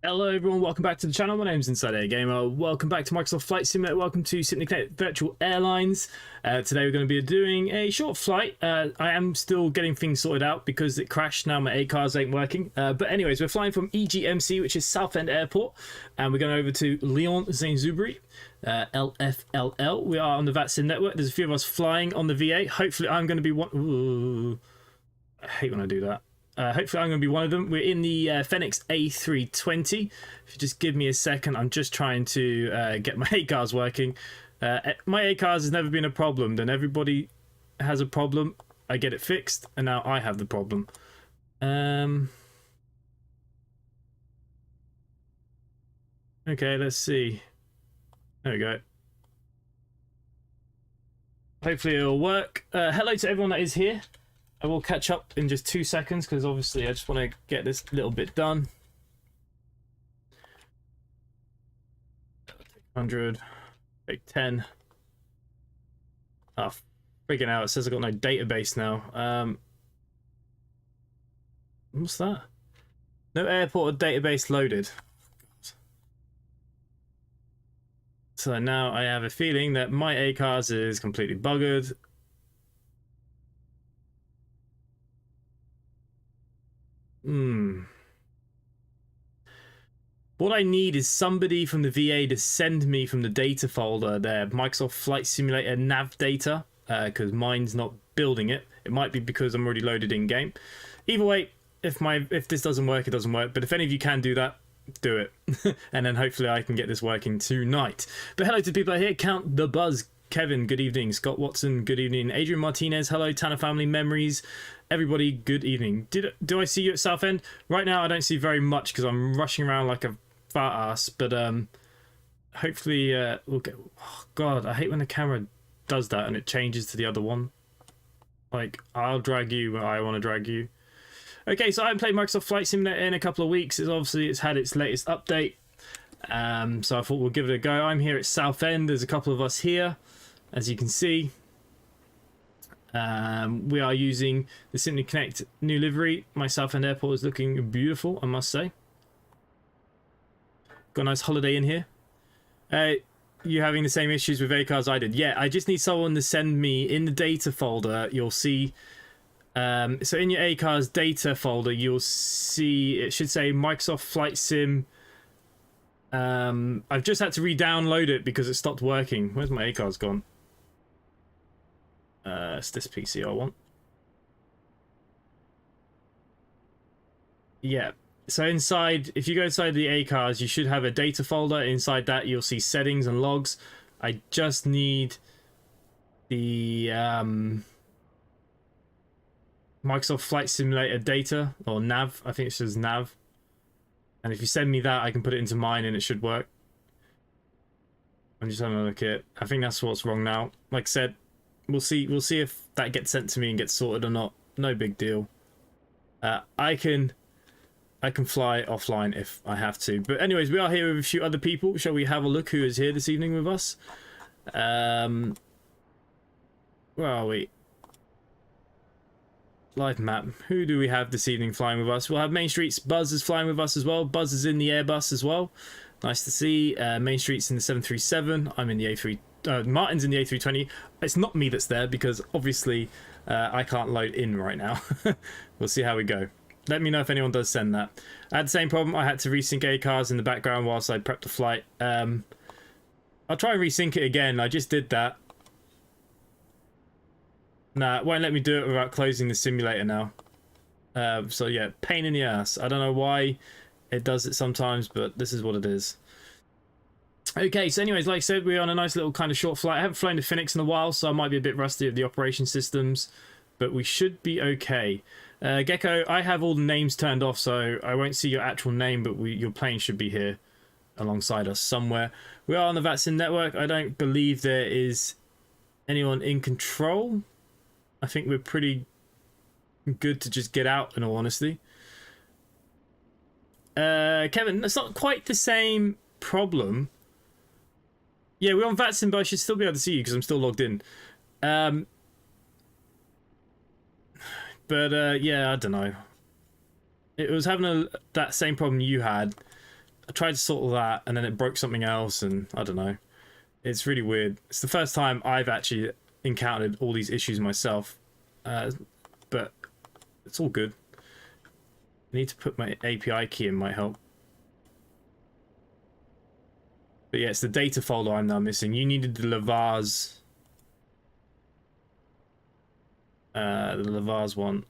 Hello everyone, welcome back to the channel. My name's InsideAgameR. Welcome back to Microsoft Flight Simulator. Welcome to Simply Connect Virtual Airlines. Today we're going to be doing a short flight. I am still getting things sorted out because it crashed. Now my ACARS ain't working. But anyways, we're flying from EGMC, which is Southend Airport, and we're going over to Lyon Saint-Exupéry, LFLL. We are on the Vatsim network. There's a few of us flying on the VA. Hopefully I'm going to be one. Ooh, I hate when I do that. Hopefully I'm going to be one of them. We're in the Fenix A320. If you just give me a second, I'm just trying to get my ACARS working. My ACARS has never been a problem. Then everybody has a problem. I get it fixed, and now I have the problem. Okay, let's see. There we go. Hopefully it'll work. Hello to everyone that is here. I will catch up in just 2 seconds because obviously I just want to get this little bit done. 100, take 10. Oh, freaking out! It says I've got no database now. What's that? No airport or database loaded. So now I have a feeling that my ACARS is completely buggered. What I need is somebody from the VA to send me from the data folder their Microsoft Flight Simulator nav data, because mine's not building it. It might be because I'm already loaded in game. Either way, if this doesn't work, it doesn't work. But if any of you can do that, do it. And then hopefully I can get this working tonight. But hello to the people out here. Count the Buzz, Kevin, good evening. Scott Watson, good evening. Adrian Martinez, hello. Tanner Family Memories, everybody, good evening. Do I see you at Southend? Right now I don't see very much because I'm rushing around like a fat ass, but hopefully we'll get. Oh god, I hate when the camera does that and it changes to the other one. Like, I'll drag you where I want to drag you. Okay, so I haven't played Microsoft Flight Simulator in a couple of weeks. It's had its latest update, so I thought we'll give it a go. I'm here at Southend. There's a couple of us here, as you can see. We are using the Simply Connect new livery. My Southend Airport is looking beautiful, I must say. Got a nice holiday in here. You having the same issues with ACARS I did? Yeah, I just need someone to send me in the data folder. You'll see. So in your ACARS data folder, you'll see it should say Microsoft Flight Sim. I've just had to re-download it because it stopped working. Where's my ACARS gone? It's this PC I want. Yeah. So inside, if you go inside the ACARS, you should have a data folder. Inside that, you'll see settings and logs. I just need the Microsoft Flight Simulator data, or nav. I think it says nav. And if you send me that, I can put it into mine and it should work. I'm just having a look at it. I think that's what's wrong now. Like I said, we'll see if that gets sent to me and gets sorted or not. No big deal. I can fly offline if I have to. But anyways, we are here with a few other people. Shall we have a look who is here this evening with us? Where are we? Live map. Who do we have this evening flying with us? We'll have Main Street's Buzz is flying with us as well. Buzz is in the Airbus as well. Nice to see. Main Street's in the 737. I'm in the A3. Martin's in the A320. It's not me that's there because obviously I can't load in right now. We'll see how we go. Let me know if anyone does send that. I had the same problem. I had to resync ACARS in the background whilst I prepped the flight. I'll try and resync it again. I just did that. Nah, it won't let me do it without closing the simulator now. So yeah, pain in the ass. I don't know why it does it sometimes, but this is what it is. Okay, so anyways, like I said, we're on a nice little kind of short flight. I haven't flown to Fenix in a while, so I might be a bit rusty at the operation systems, but we should be okay. Gecko, I have all the names turned off, so I won't see your actual name, but your plane should be here alongside us somewhere. We are on the Vatsim network. I don't believe there is anyone in control. I think we're pretty good to just get out, in all honesty. Kevin, that's not quite the same problem. Yeah, we're on Vatsim, but I should still be able to see you because I'm still logged in. But yeah, I don't know. It was having that same problem you had. I tried to sort all that, and then it broke something else, and I don't know. It's really weird. It's the first time I've actually encountered all these issues myself, but it's all good. I need to put my API key in, might help. But yeah, it's the data folder I'm now missing. You needed the Lavaz. The Lavaz one.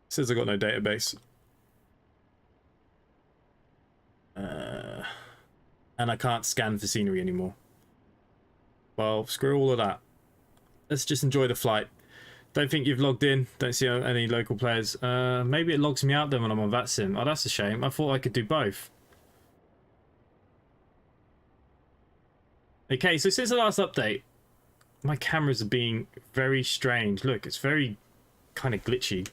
It says I got no database. And I can't scan for scenery anymore. Well, screw all of that. Let's just enjoy the flight. Don't think you've logged in. Don't see any local players. Maybe it logs me out then when I'm on Vatsim. Oh, that's a shame. I thought I could do both. Okay, so since the last update, my cameras are being very strange. Look, it's very kind of glitchy.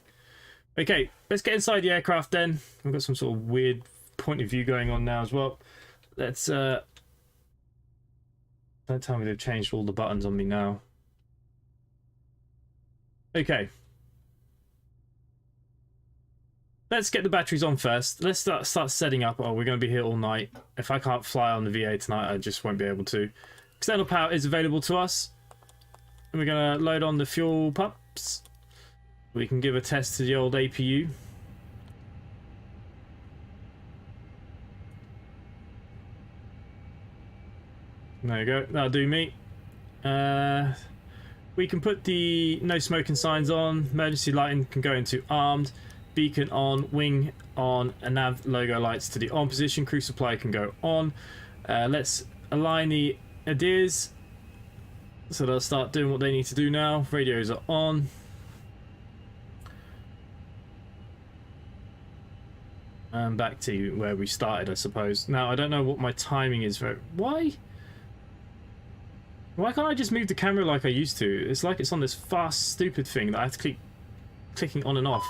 Okay, let's get inside the aircraft then. We've got some sort of weird point of view going on now as well. Let's don't tell me they've changed all the buttons on me now. Okay, let's get the batteries on first. Let's start setting up. Oh, we're going to be here all night. If I can't fly on the VA tonight, I just won't be able to. External power is available to us, and we're going to load on the fuel pumps. We can give a test to the old APU. There you go. That'll do me. We can put the no smoking signs on. Emergency lighting can go into armed. Beacon on. Wing on. And nav logo lights to the on position. Crew supply can go on. Let's align the ADIRs. So they'll start doing what they need to do now. Radios are on. And back to where we started, I suppose. Now, I don't know what my timing is for... Why can't I just move the camera like I used to? It's like it's on this fast, stupid thing that I have to keep clicking on and off.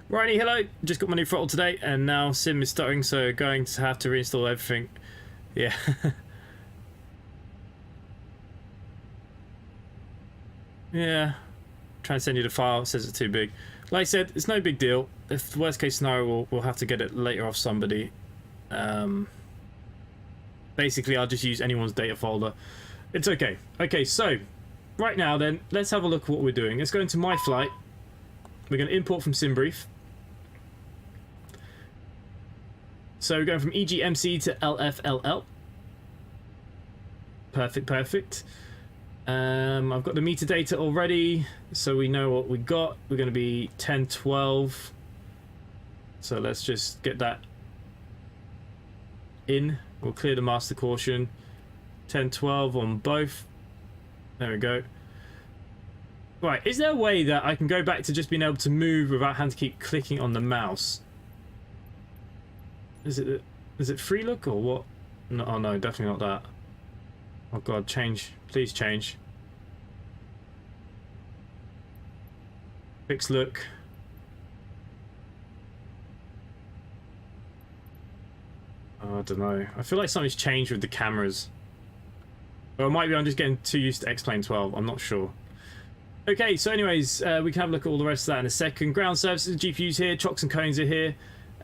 Righty, hello. Just got my new throttle today, and now Sim is stuttering, so going to have to reinstall everything. Yeah. Yeah. Trying to send you the file. It says it's too big. Like I said, it's no big deal. If the worst case scenario, we'll have to get it later off somebody. Basically, I'll just use anyone's data folder. It's okay. Okay, so right now then, let's have a look at what we're doing. Let's go into my flight. We're going to import from SimBrief. So we're going from EGMC to LFLL. Perfect, perfect. I've got the metadata already, so we know what we got. We're going to be 1012. So let's just get that in. We'll clear the master caution. 1012 on both. There we go. Right, is there a way that I can go back to just being able to move without having to keep clicking on the mouse? Is it free look or what? No, oh no, definitely not that. Oh god, change. Please change. Fixed look. Oh, I don't know. I feel like something's changed with the cameras. Or it might be I'm just getting too used to X-Plane 12. I'm not sure. Okay, so anyways, we can have a look at all the rest of that in a second. Ground services, GPUs here, chocks and cones are here.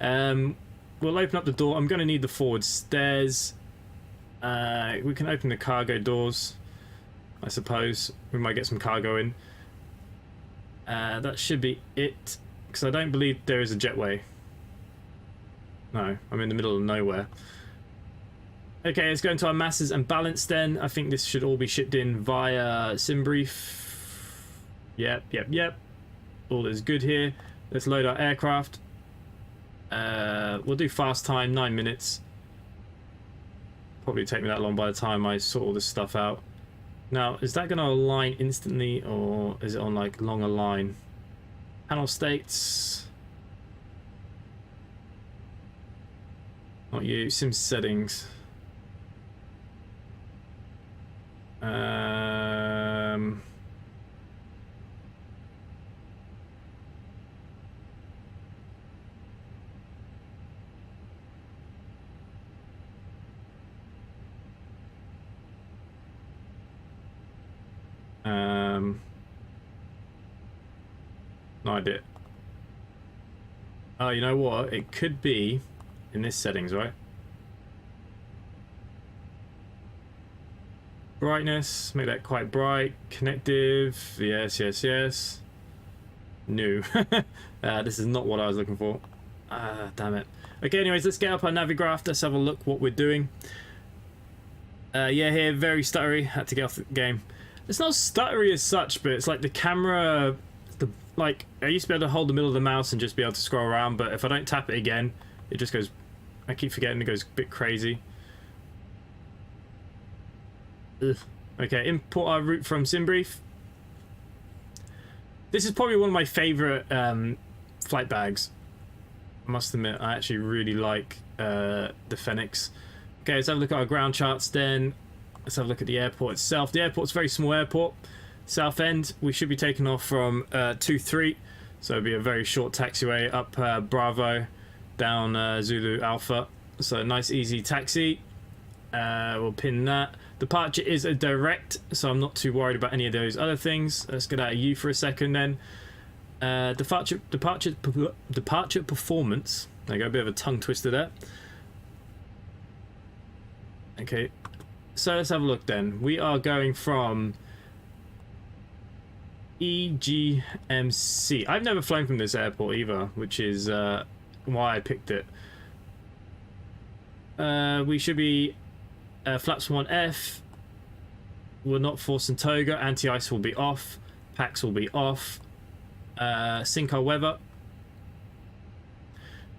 We'll open up the door. I'm going to need the forward stairs. We can open the cargo doors, I suppose. We might get some cargo in. That should be it, because I don't believe there is a jetway. No, I'm in the middle of nowhere. Okay, let's go into our masses and balance then. I think this should all be shipped in via SimBrief. Yep. All is good here. Let's load our aircraft. We'll do fast time, 9 minutes. Probably take me that long by the time I sort all this stuff out. Now, is that going to align instantly, or is it on like long align? Panel states. Not you. Sim settings. No idea. Oh, you know what? It could be in this settings, right? Brightness, make that quite bright. Connective, yes, yes, yes. New. This is not what I was looking for. Damn it. Okay, anyways, let's get up our navigraph. Let's have a look what we're doing. Yeah, here, very stuttery. Had to get off the game. It's not stuttery as such, but it's like the camera... Like, I used to be able to hold the middle of the mouse and just be able to scroll around, but if I don't tap it again, it just goes... I keep forgetting it goes a bit crazy. Ugh. Okay, import our route from SimBrief. This is probably one of my favourite flight bags. I must admit, I actually really like the Fenix. Okay, let's have a look at our ground charts then. Let's have a look at the airport itself. The airport's a very small airport. South end, we should be taking off from 2-3. So it'll be a very short taxiway up Bravo, down Zulu Alpha. So a nice easy taxi. We'll pin that. Departure is a direct, so I'm not too worried about any of those other things. Let's get out of U for a second then. Departure performance. There you go, a bit of a tongue twister there. Okay, so let's have a look then. We are going from EGMC. I've never flown from this airport either, which is why I picked it. We should be flaps 1F. We're not forcing toga. Anti-ice will be off. Packs will be off. Sync our weather.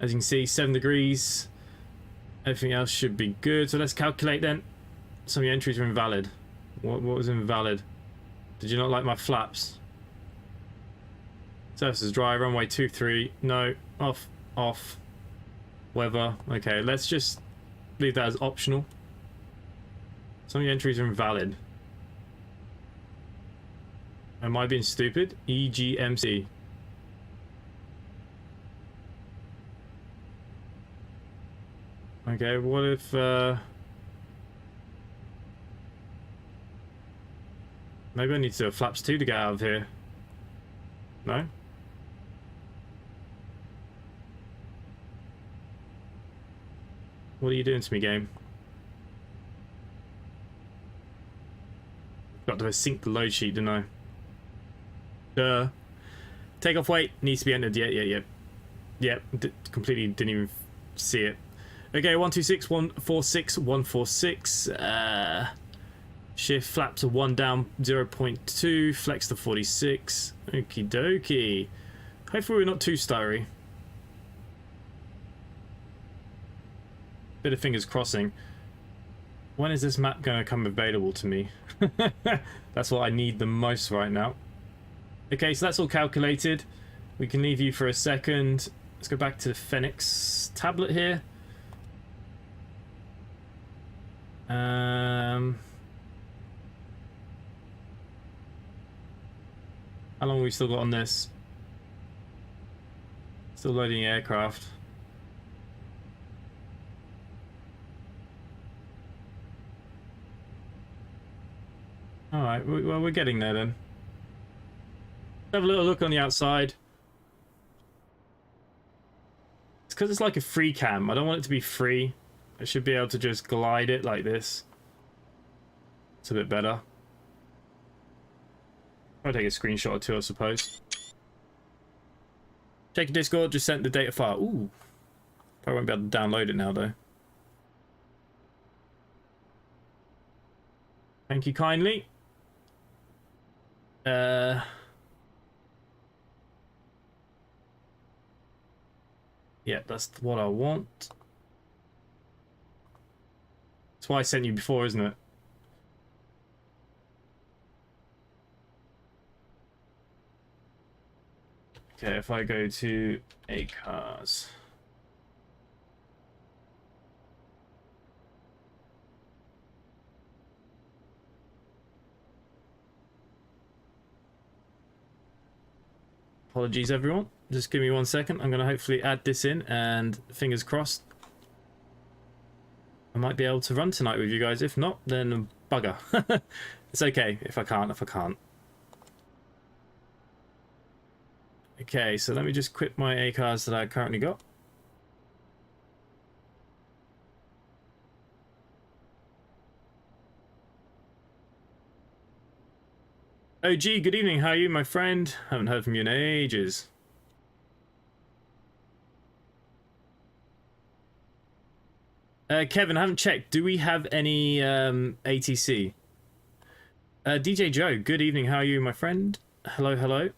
As you can see, 7 degrees. Everything else should be good. So let's calculate then. Some of your entries are invalid. What was invalid? Did you not like my flaps? Surface is dry. Runway 23. No. Off. Off. Weather. Okay, let's just leave that as optional. Some of your entries are invalid. Am I being stupid? EGMC. Okay, what if maybe I need to do flaps 2 to get out of here. No? What are you doing to me, game? Got to sync the load sheet, didn't I? Duh. Takeoff weight needs to be entered. Yep. Completely didn't even see it. Okay, 126, 146, 146. Shift flaps to 1 down 0.2. Flex to 46. Okie dokie. Hopefully we're not too stuttery. Bit of fingers crossing. When is this map going to come available to me? That's what I need the most right now. Okay, so that's all calculated. We can leave you for a second. Let's go back to the Fenix tablet here. How long have we still got on this? Still loading aircraft. Alright, well, we're getting there then. Have a little look on the outside. It's because it's like a free cam. I don't want it to be free. I should be able to just glide it like this. It's a bit better. I'll take a screenshot or two, I suppose. Check your Discord, just sent the data file. Ooh. Probably won't be able to download it now, though. Thank you kindly. Yeah, that's what I want. That's why I sent you before, isn't it? Okay, if I go to ACARS. Apologies, everyone. Just give me 1 second. I'm going to hopefully add this in, and fingers crossed, I might be able to run tonight with you guys. If not, then bugger. It's okay if I can't. Okay, so let me just quit my ACARs that I currently got. OG, good evening. How are you, my friend? Haven't heard from you in ages. Kevin, I haven't checked. Do we have any ATC? DJ Joe, good evening. How are you, my friend? Hello, hello.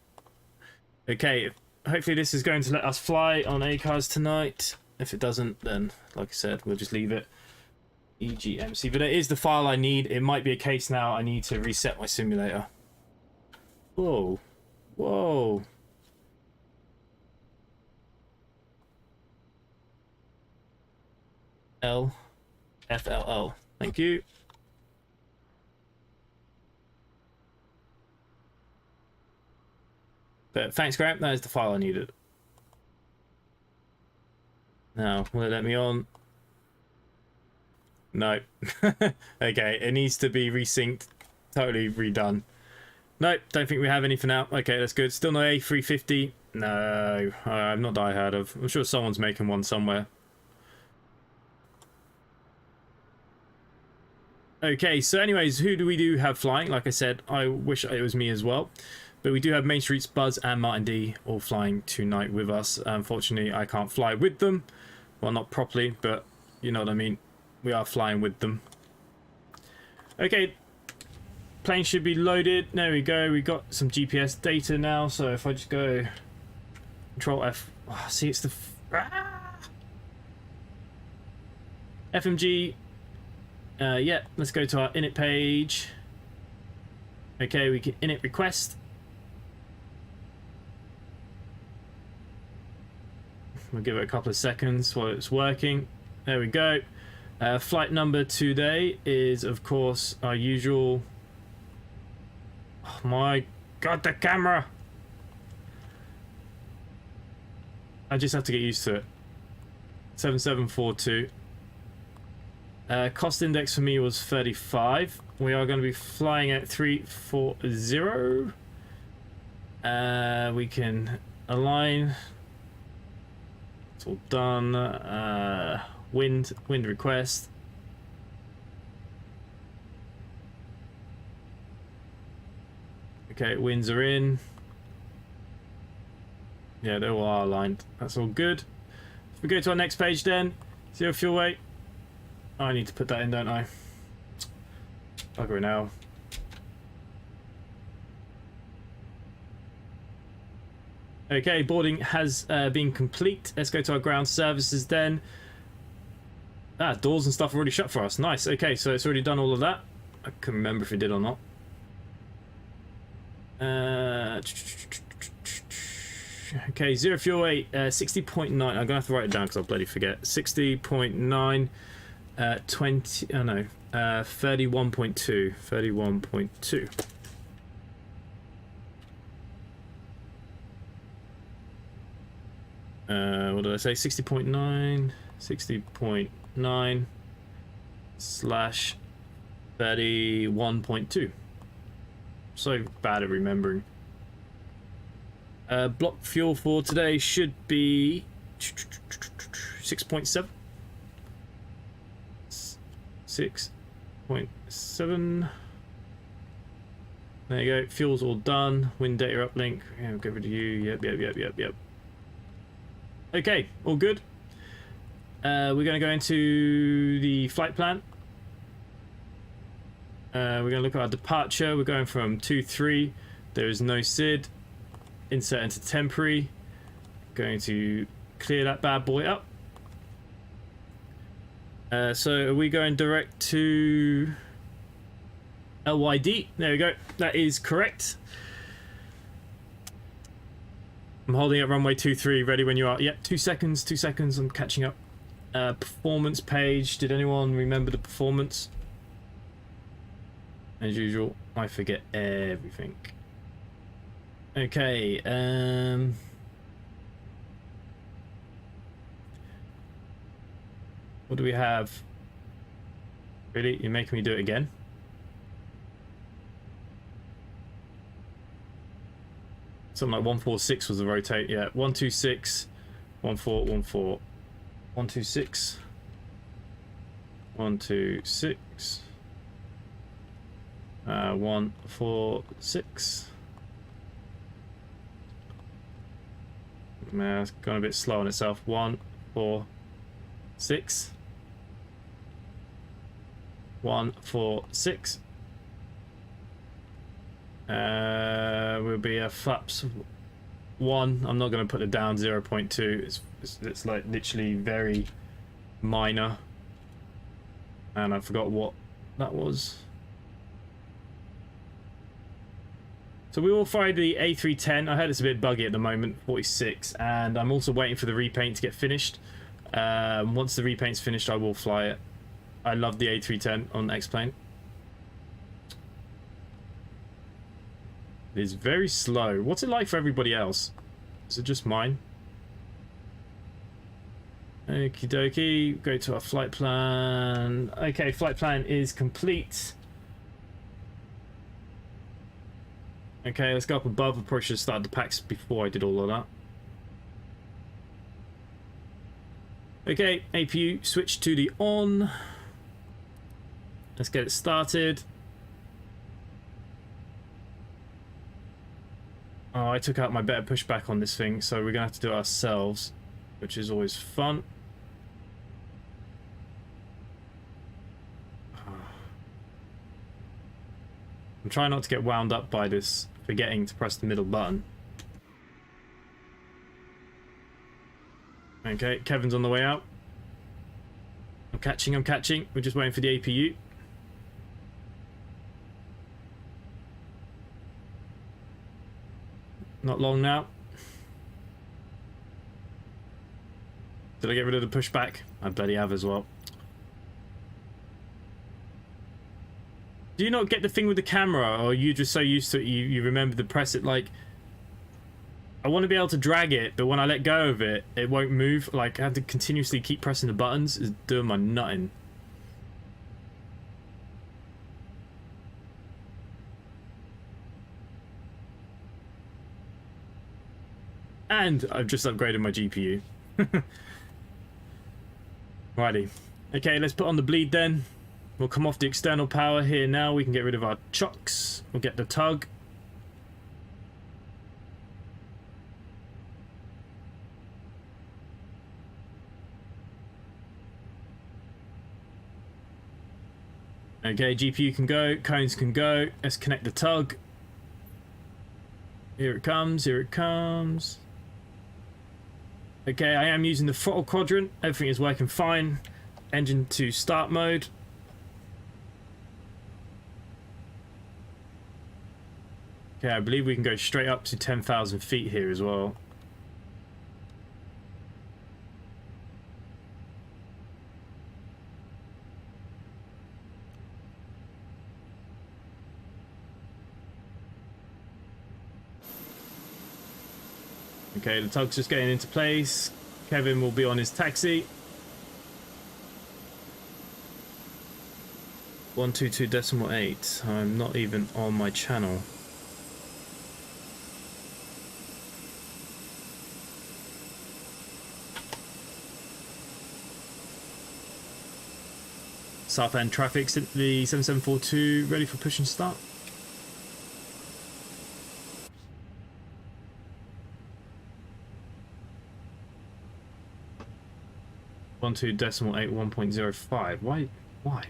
Okay, hopefully this is going to let us fly on ACARs tonight. If it doesn't, then, like I said, we'll just leave it. EGMC, but it is the file I need. It might be a case now I need to reset my simulator. Whoa. Whoa. FLL. Thank you. But thanks, Graham. That is the file I needed. Now, will it let me on? No. Okay, it needs to be resynced. Totally redone. Nope, don't think we have any for now. Okay, that's good. Still no A350. No, I've not that I heard of. I'm sure someone's making one somewhere. Okay, so anyways, who do we do have flying? Like I said, I wish it was me as well. But we do have Main Street's Buzz and Martin D all flying tonight with us. Unfortunately, I can't fly with them. Well, not properly, but you know what I mean. We are flying with them. Okay, plane should be loaded. There we go. We got some GPS data now. So if I just go Control F, oh, see it's the FMG. Yeah, let's go to our init page. Okay, we can init request. We'll give it a couple of seconds while it's working. There we go. Flight number today is, of course, our usual. Oh my god, the camera! I just have to get used to it. 7742. Cost index for me was 35. We are going to be flying at 340. We can align. It's all done. Wind request. Okay, winds are in. Yeah, they all are aligned. That's all good. If we go to our next page then, zero fuel weight. I need to put that in, don't I? Bugger it now. Okay, boarding has been complete. Let's go to our ground services then. Ah, doors and stuff are already shut for us. Nice. Okay, so it's already done all of that. I couldn't remember if it did or not. Okay, zero fuel weight, 60.9. I'm going to have to write it down because I'll bloody forget. 60.9, 20, oh no, 31.2. 31.2. What did I say? 60.9, 60.9 slash 31.2. So bad at remembering. Block fuel for today should be 6.7. 6.7. There you go. Fuel's all done. Wind data uplink. Yeah, we'll get rid of you. Yep. Okay, all good. We're going to go into the flight plan. We're going to look at our departure. We're going from 2-3. There is no SID. Insert into temporary. Going to clear that bad boy up. So are we going direct to LYD? There we go. That is correct. I'm holding at runway 23, ready when you are. Yep, 2 seconds, 2 seconds. I'm catching up. Performance page. Did anyone remember the performance? As usual, I forget everything. Okay, what do we have? Really? You're making me do it again? Something like 146 was the rotate. Yeah, 126, 14, 14, 126, 126, 146. Man, it's gone a bit slow on itself. 1, 4, 6. 1, 4, 6. Will be a flaps 1. I'm not going to put it down. 0.2. It's like literally very minor. And I forgot what that was. So we will fly the A310. I heard it's a bit buggy at the moment, 46, and I'm also waiting for the repaint to get finished. Once the repaint's finished, I will fly it. I love the A310 on X-Plane. It is very slow. What's it like for everybody else? Is it just mine? Okie dokie. Go to our flight plan. Okay, flight plan is complete. Okay, let's go up above. I probably should have started the packs before I did all of that. Okay, APU switch to the on. Let's get it started. Oh, I took out my better pushback on this thing, so we're gonna have to do it ourselves, which is always fun. I'm trying not to get wound up by this, forgetting to press the middle button. Okay, Kevin's on the way out. I'm catching. We're just waiting for the APU. Not long now. Did I get rid of the pushback? I bloody have as well. Do you not get the thing with the camera, or are you just so used to it you remember to press it? Like, I want to be able to drag it, but when I let go of it, it won't move. Like, I have to continuously keep pressing the buttons. It's doing my nutting. And I've just upgraded my GPU. Righty. Okay, let's put on the bleed then. We'll come off the external power here now. We can get rid of our chocks. We'll get the tug. Okay, GPU can go. Cones can go. Let's connect the tug. Here it comes. Here it comes. Okay, I am using the throttle quadrant. Everything is working fine. Engine to start mode. Okay, I believe we can go straight up to 10,000 feet here as well. Okay, the tug's just getting into place. Kevin will be on his taxi. 122.8. I'm not even on my channel. South end traffic, the 7742 ready for push and start. One 2.8 1.05. Why?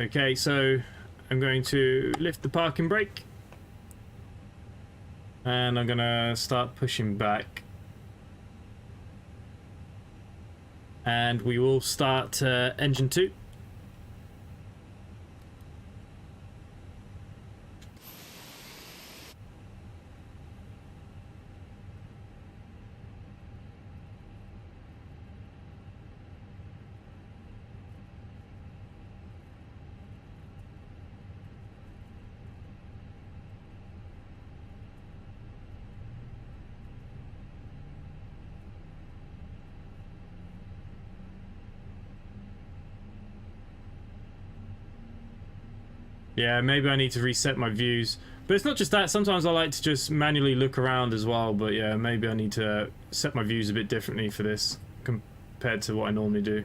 Okay, so I'm going to lift the parking brake. And I'm gonna start pushing back. And we will start engine 2. Yeah, maybe I need to reset my views. But it's not just that. Sometimes I like to just manually look around as well. But yeah, maybe I need to set my views a bit differently for this compared to what I normally do.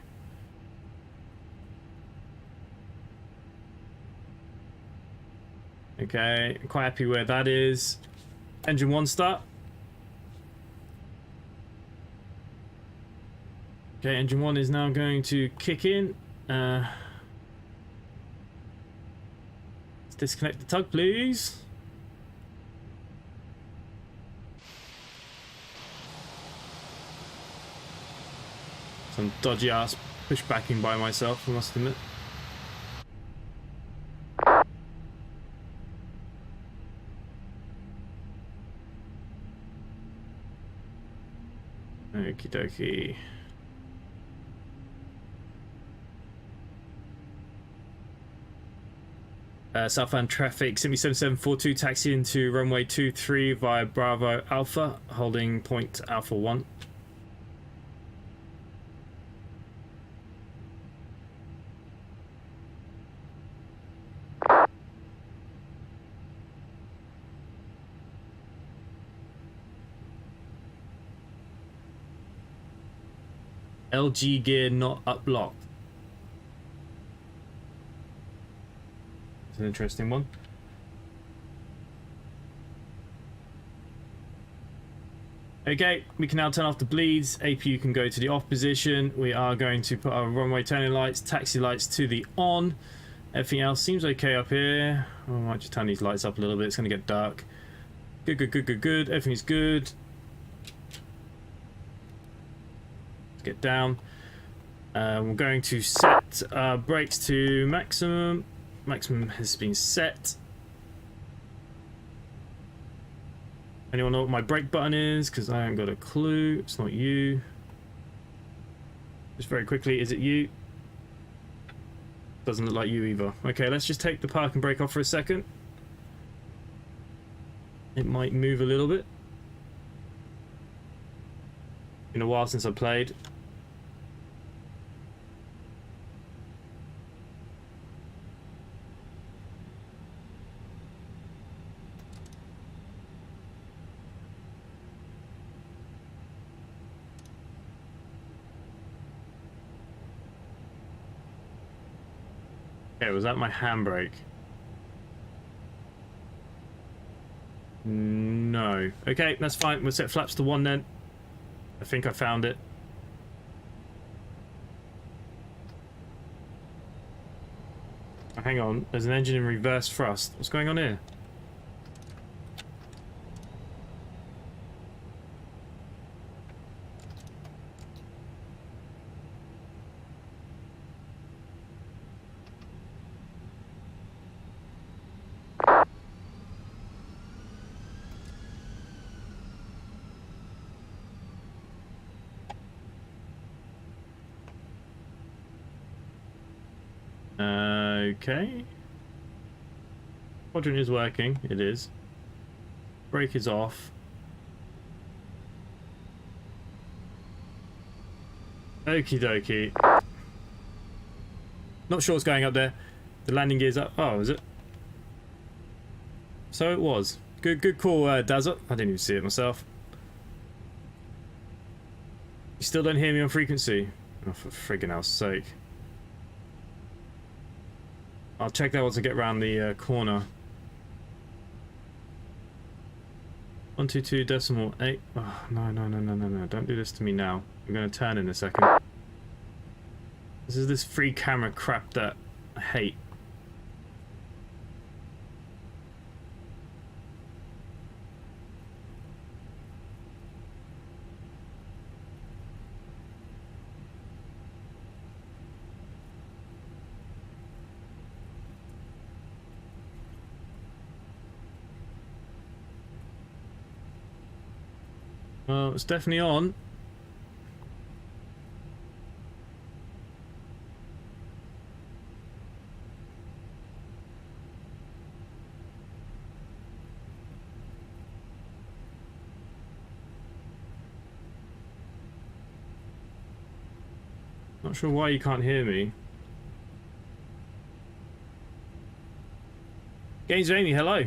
Okay, I'm quite happy where that is. Engine 1 start. Okay, engine 1 is now going to kick in. Let's disconnect the tug, please. Some dodgy ass pushbacking by myself, I must admit. Okie dokie. Southbound traffic, Sydney 7742, taxi into runway 23 via Bravo Alpha, holding point Alpha 1. LG gear not uplocked. It's an interesting one. Okay, we can now turn off the bleeds. APU can go to the off position. We are going to put our runway turning lights, taxi lights to the on. Everything else seems okay up here. I might just turn these lights up a little bit. It's going to get dark. Good, good, good, good, good. Everything's good. Let's get down. We're going to set brakes to maximum. Maximum has been set. Anyone know what my brake button is? Because I haven't got a clue. It's not you. Just very quickly, is it you? Doesn't look like you either. Okay, let's just take the park and brake off for a second. It might move a little bit. Been a while since I played. Okay, was that my handbrake? No. Okay, that's fine. We'll set flaps to 1 then. I think I found it. Oh, hang on, there's an engine in reverse thrust. What's going on here? Okay. Quadrant is working. It is. Brake is off. Okie dokie. Not sure what's going up there. The landing gear's up. Oh, is it? So it was. Good call, Dazzle. I didn't even see it myself. You still don't hear me on frequency? Oh, for friggin' hell's sake. I'll check that once I get around the corner. 122.8. Oh, no. Don't do this to me now. I'm going to turn in a second. This is this free camera crap that I hate. Well, it's definitely on. Not sure why you can't hear me. Games Amy, hello.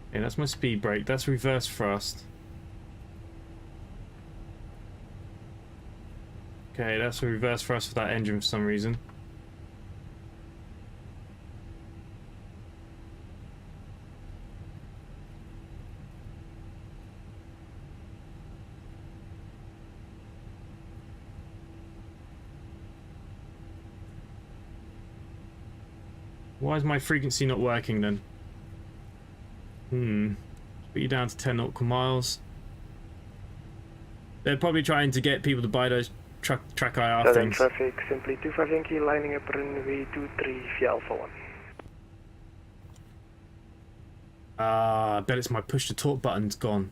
Okay, that's my speed brake. That's reverse thrust. Okay, that's a reverse thrust for that engine for some reason. Why is my frequency not working then? Put you down to 10 nautical miles. They're probably trying to get people to buy those track IR Southern things. traffic, simply 25 Yankee, lining up runway 23 via Alpha 1. I bet it's my push to talk button's gone.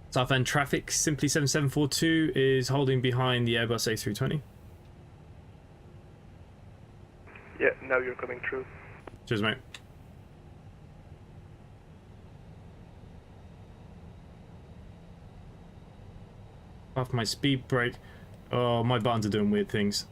Southend traffic, simply 7742 is holding behind the Airbus A320. Yeah, now you're coming through. Cheers, mate. Off my speed brake. Oh, my buttons are doing weird things.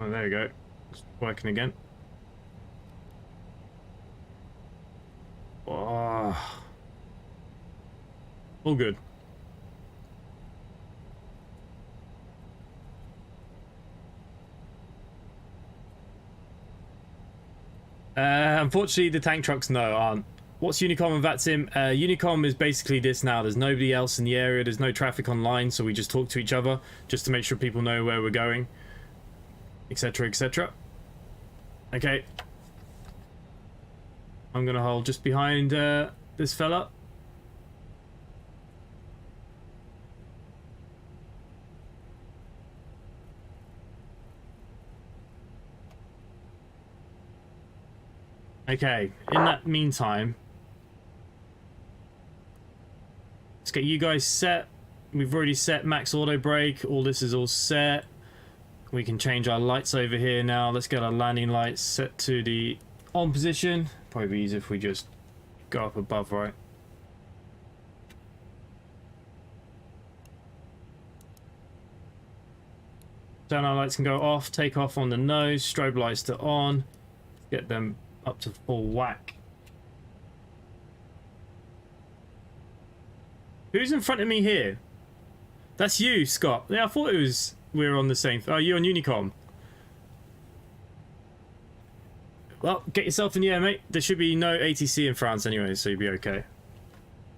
Oh, there we go. It's working again. Oh. All good. Unfortunately, the tank trucks, no, aren't. What's Unicom and Vatsim? Unicom is basically this now. There's nobody else in the area. There's no traffic online, so we just talk to each other just to make sure people know where we're going, etc., etc. Okay. I'm going to hold just behind this fella. Okay, in that meantime, let's get you guys set. We've already set max auto brake. All this is all set. We can change our lights over here now. Let's get our landing lights set to the on position. Probably be easier if we just go up above, right? Down our lights can go off. Take off on the nose. Strobe lights to on. Get them up to full whack. Who's in front of me here? That's you, Scott. Yeah, I thought it was we were on the same. Oh, you're on Unicom. Well, get yourself in the air, mate. There should be no ATC in France anyway, so you'll be okay.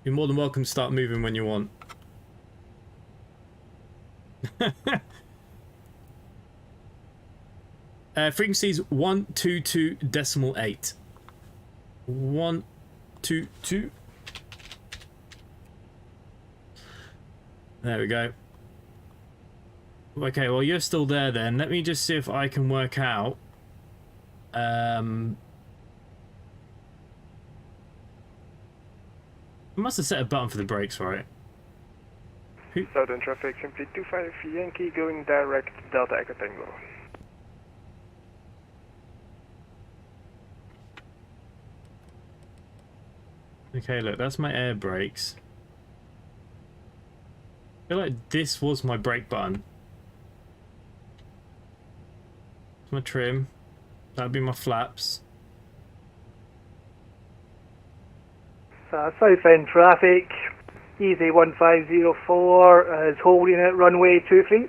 You're more than welcome to start moving when you want. Frequencies 122.8. 122. There we go. Okay, well you're still there then. Let me just see if I can work out. I must have set a button for the brakes, right? Southern traffic, simply 25 Yankee, going direct Delta Echo Tango. Okay, look, that's my air brakes. I feel like this was my brake button. My trim. That'd be my flaps. Southend traffic, easy 1504 is holding at runway 23.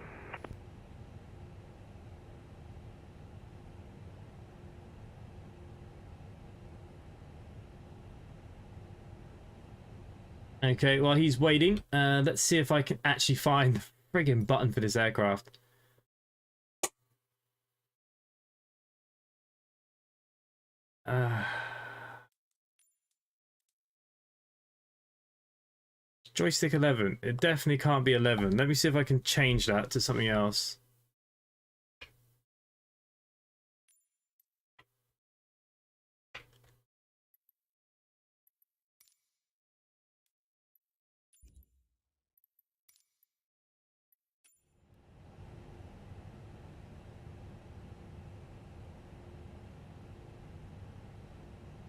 Okay, while he's waiting, let's see if I can actually find the friggin' button for this aircraft. Joystick 11. It definitely can't be 11. Let me see if I can change that to something else.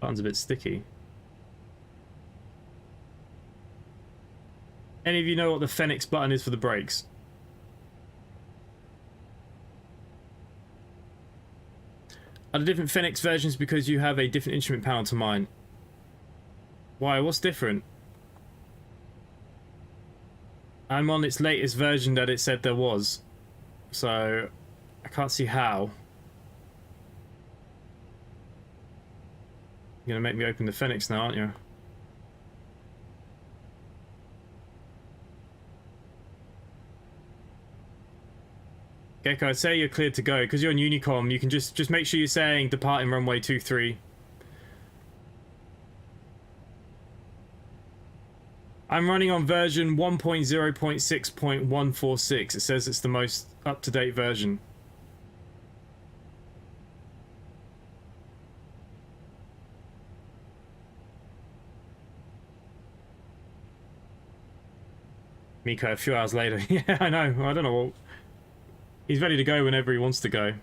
Button's a bit sticky. Any of you know what the Fenix button is for the brakes? Are the different Fenix versions because you have a different instrument panel to mine? Why? What's different? I'm on its latest version that it said there was. So, I can't see how. You're gonna make me open the Fenix now, aren't you? Gecko, I'd say you're cleared to go. Because you're on Unicom, you can just make sure you're saying departing runway 23. I'm running on version 1.0.6.146. It says it's the most up-to-date version. Miko, a few hours later. Yeah, I know. I don't know what... He's ready to go whenever he wants to go.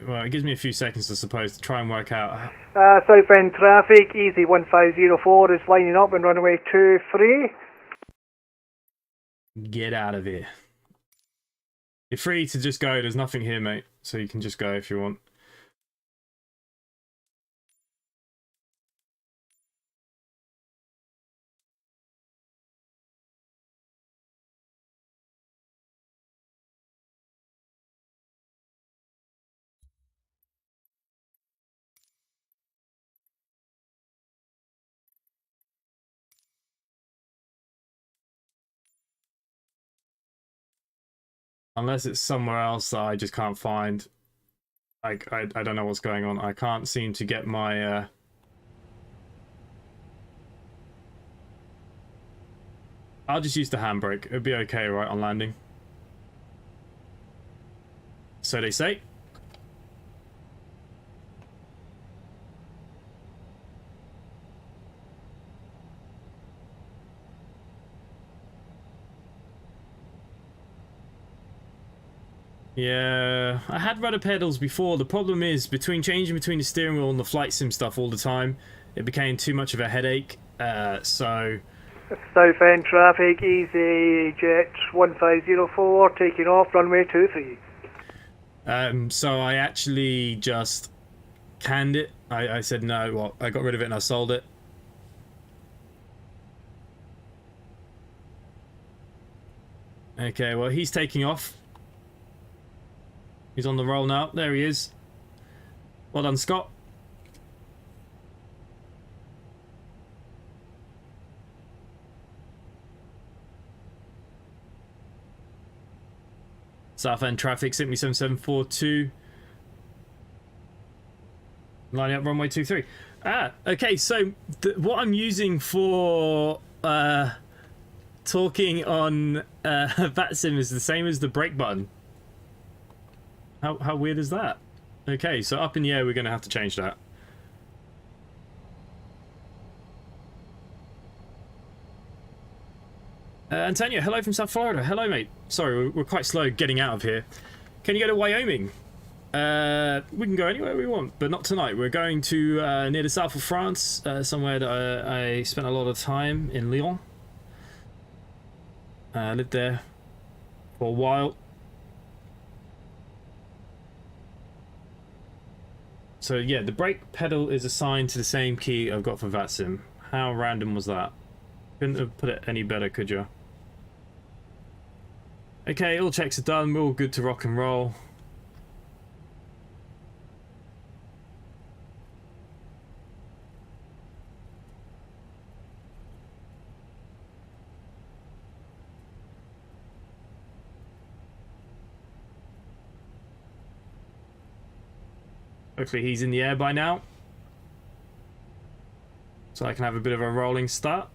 Well, it gives me a few seconds, I suppose, to try and work out. Southbound traffic, easy 1504 is lining up on runway 23. Get out of here. You're free to just go. There's nothing here, mate. So you can just go if you want. Unless it's somewhere else that I just can't find. Like, I don't know what's going on. I can't seem to get my... I'll just use the handbrake. It'll be okay, right, on landing. So they say. Yeah, I had rudder pedals before. The problem is, changing between the steering wheel and the flight sim stuff all the time, it became too much of a headache. So... Southbound traffic, easy jet 1504, taking off runway 23. So I actually just canned it. I said no, well, I got rid of it and I sold it. Okay, well, he's taking off. He's on the roll now. There he is. Well done, Scott. South end traffic, Sydney 7742. Lining up runway 23. Okay, so what I'm using for talking on Vatsim is the same as the brake button. How weird is that? Okay, so up in the air, we're going to have to change that. Antonio, hello from South Florida. Hello, mate. Sorry, we're quite slow getting out of here. Can you go to Wyoming? We can go anywhere we want, but not tonight. We're going to near the south of France, somewhere that I spent a lot of time in Lyon. I lived there for a while. So yeah, the brake pedal is assigned to the same key I've got for Vatsim. How random was that? Couldn't have put it any better, could you? Okay, all checks are done. We're all good to rock and roll. Hopefully he's in the air by now, so I can have a bit of a rolling start.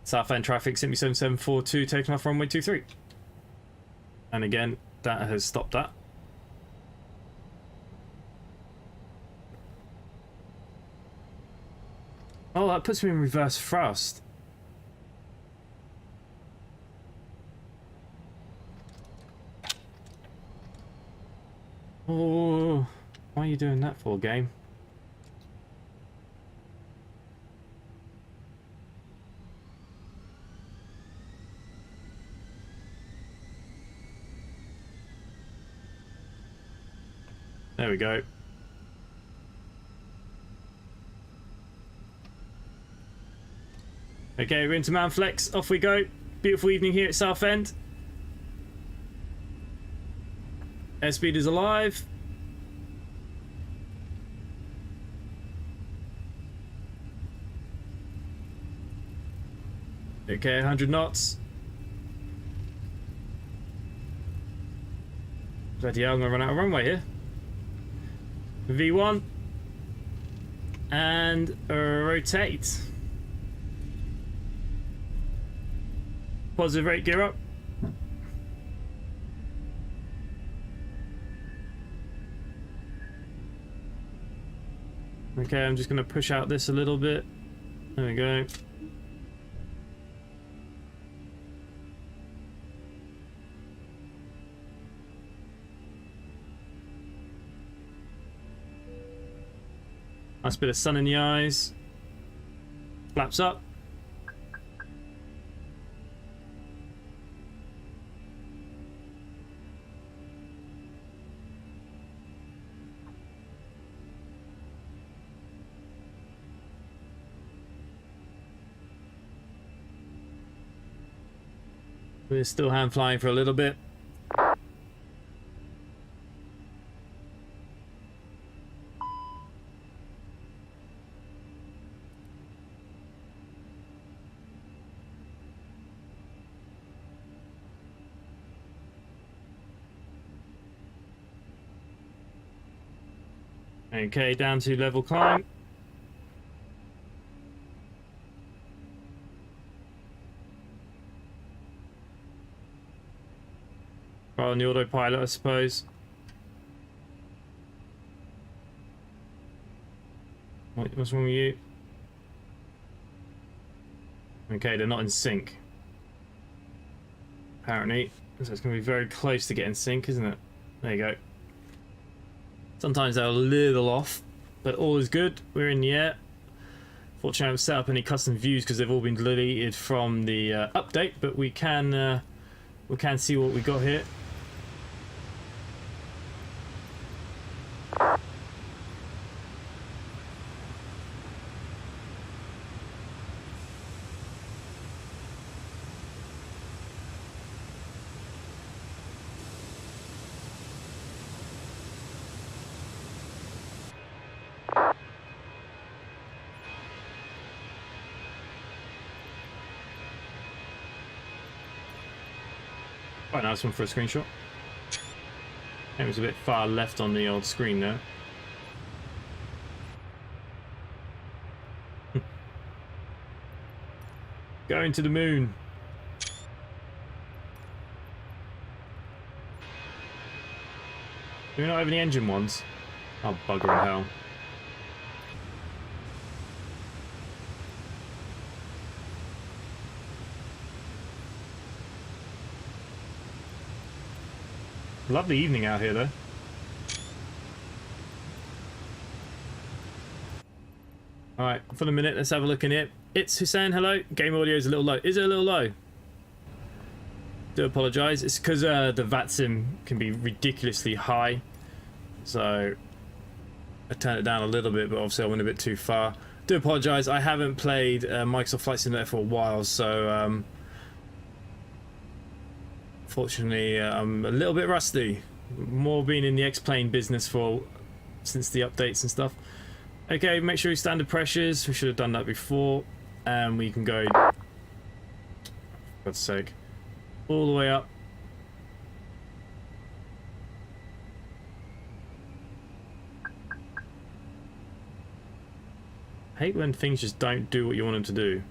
Southend traffic, Sydney 7742, taking off runway 23. And again, that has stopped that. Oh, that puts me in reverse thrust. Oh, why are you doing that for, game? There we go. Okay, we're into Manflex. Off we go. Beautiful evening here at Southend. Airspeed is alive. Okay, 100 knots. Bloody hell, I'm gonna run out of runway here. V1. And rotate. Positive rate, gear up. Okay, I'm just going to push out this a little bit. There we go. Nice bit of sun in the eyes. Flaps up. We're still hand flying for a little bit. Okay, down to level climb. On the autopilot, I suppose. What's wrong with you? Okay, they're not in sync. Apparently. So it's going to be very close to getting sync, isn't it? There you go. Sometimes they're a little off, but all is good. We're in the air. Fortunately, I haven't set up any custom views because they've all been deleted from the update, but we can see what we got here. Quite a nice one for a screenshot. It was a bit far left on the old screen there. Going to the moon. Do we not have any engine ones? Oh, bugger in hell. Lovely evening out here, though. Alright, for the minute, let's have a look in it. It's Hussein, hello. Game audio is a little low. Is it a little low? Do apologise. It's because the Vatsim can be ridiculously high. So, I turned it down a little bit, but obviously I went a bit too far. Do apologise. I haven't played Microsoft Flight Simulator for a while, so... Fortunately, I'm a little bit rusty. More been in the X-Plane business since the updates and stuff. Okay, make sure you standard pressures. We should have done that before. And we can go, for God's sake, all the way up. I hate when things just don't do what you want them to do.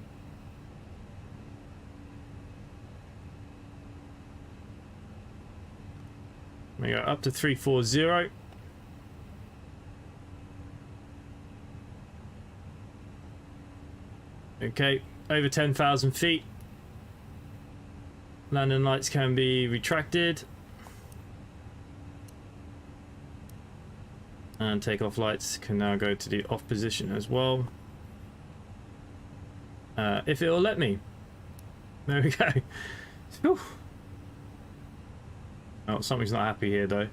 We go up to 340. Okay, over 10,000 feet. Landing lights can be retracted. And takeoff lights can now go to the off position as well. If it will let me. There we go. Whew. Oh, something's not happy here though.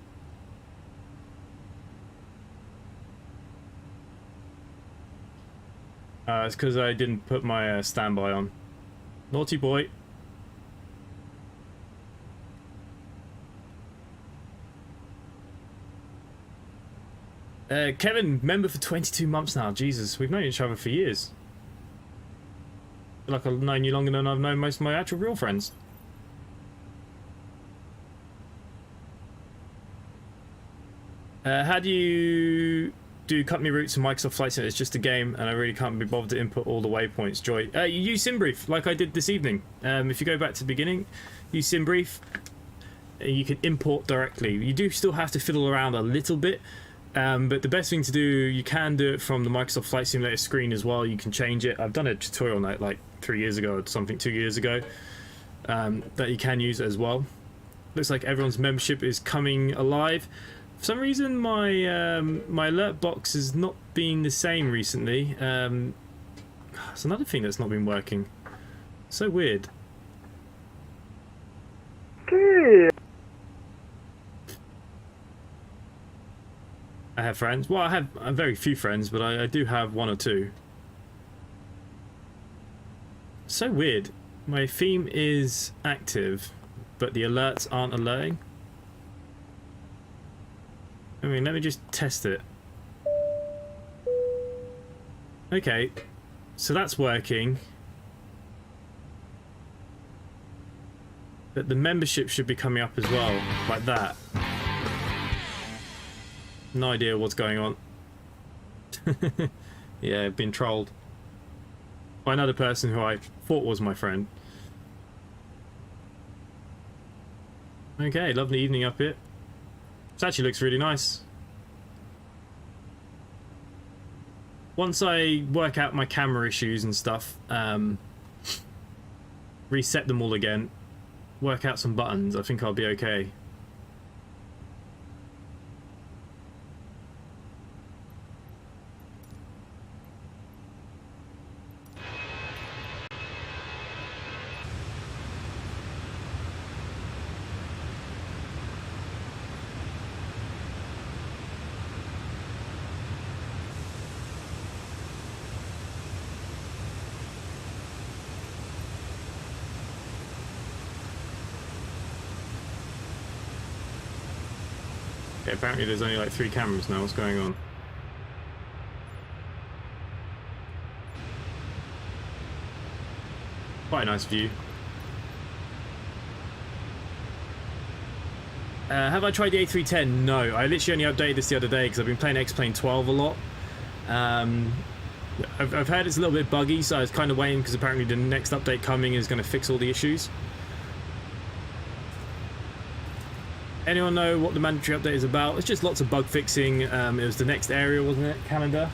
It's because I didn't put my standby on. Naughty boy. Kevin, member for 22 months now. Jesus, we've known each other for years. I feel like I've known you longer than I've known most of my actual real friends. How do you do company routes and Microsoft Flight Simulator? It's just a game, and I really can't be bothered to input all the waypoints. Joy, you use SimBrief like I did this evening. If you go back to the beginning, use SimBrief. You can import directly. You do still have to fiddle around a little bit, but the best thing to do, you can do it from the Microsoft Flight Simulator screen as well. You can change it. I've done a tutorial on that like 3 years ago or something, 2 years ago, that you can use as well. Looks like everyone's membership is coming alive. For some reason, my my alert box has not been the same recently. It's another thing that's not been working. So weird. I have friends. Well, I have very few friends, but I do have one or two. So weird. My theme is active, but the alerts aren't alerting. I mean, let me just test it. Okay, so that's working. But the membership should be coming up as well, like that. No idea what's going on. Yeah, I've been trolled by another person who I thought was my friend. Okay, lovely evening up here. This actually looks really nice. Once I work out my camera issues and stuff, reset them all again, work out some buttons, I think I'll be okay. Okay, apparently there's only like 3 cameras now. What's going on? Quite a nice view. Have I tried the A310? No, I literally only updated this the other day because I've been playing X-Plane 12 a lot. I've heard it's a little bit buggy, so I was kind of waiting because apparently the next update coming is going to fix all the issues. Anyone know what the mandatory update is about? It's just lots of bug fixing. It was the next area, wasn't it? Calendar.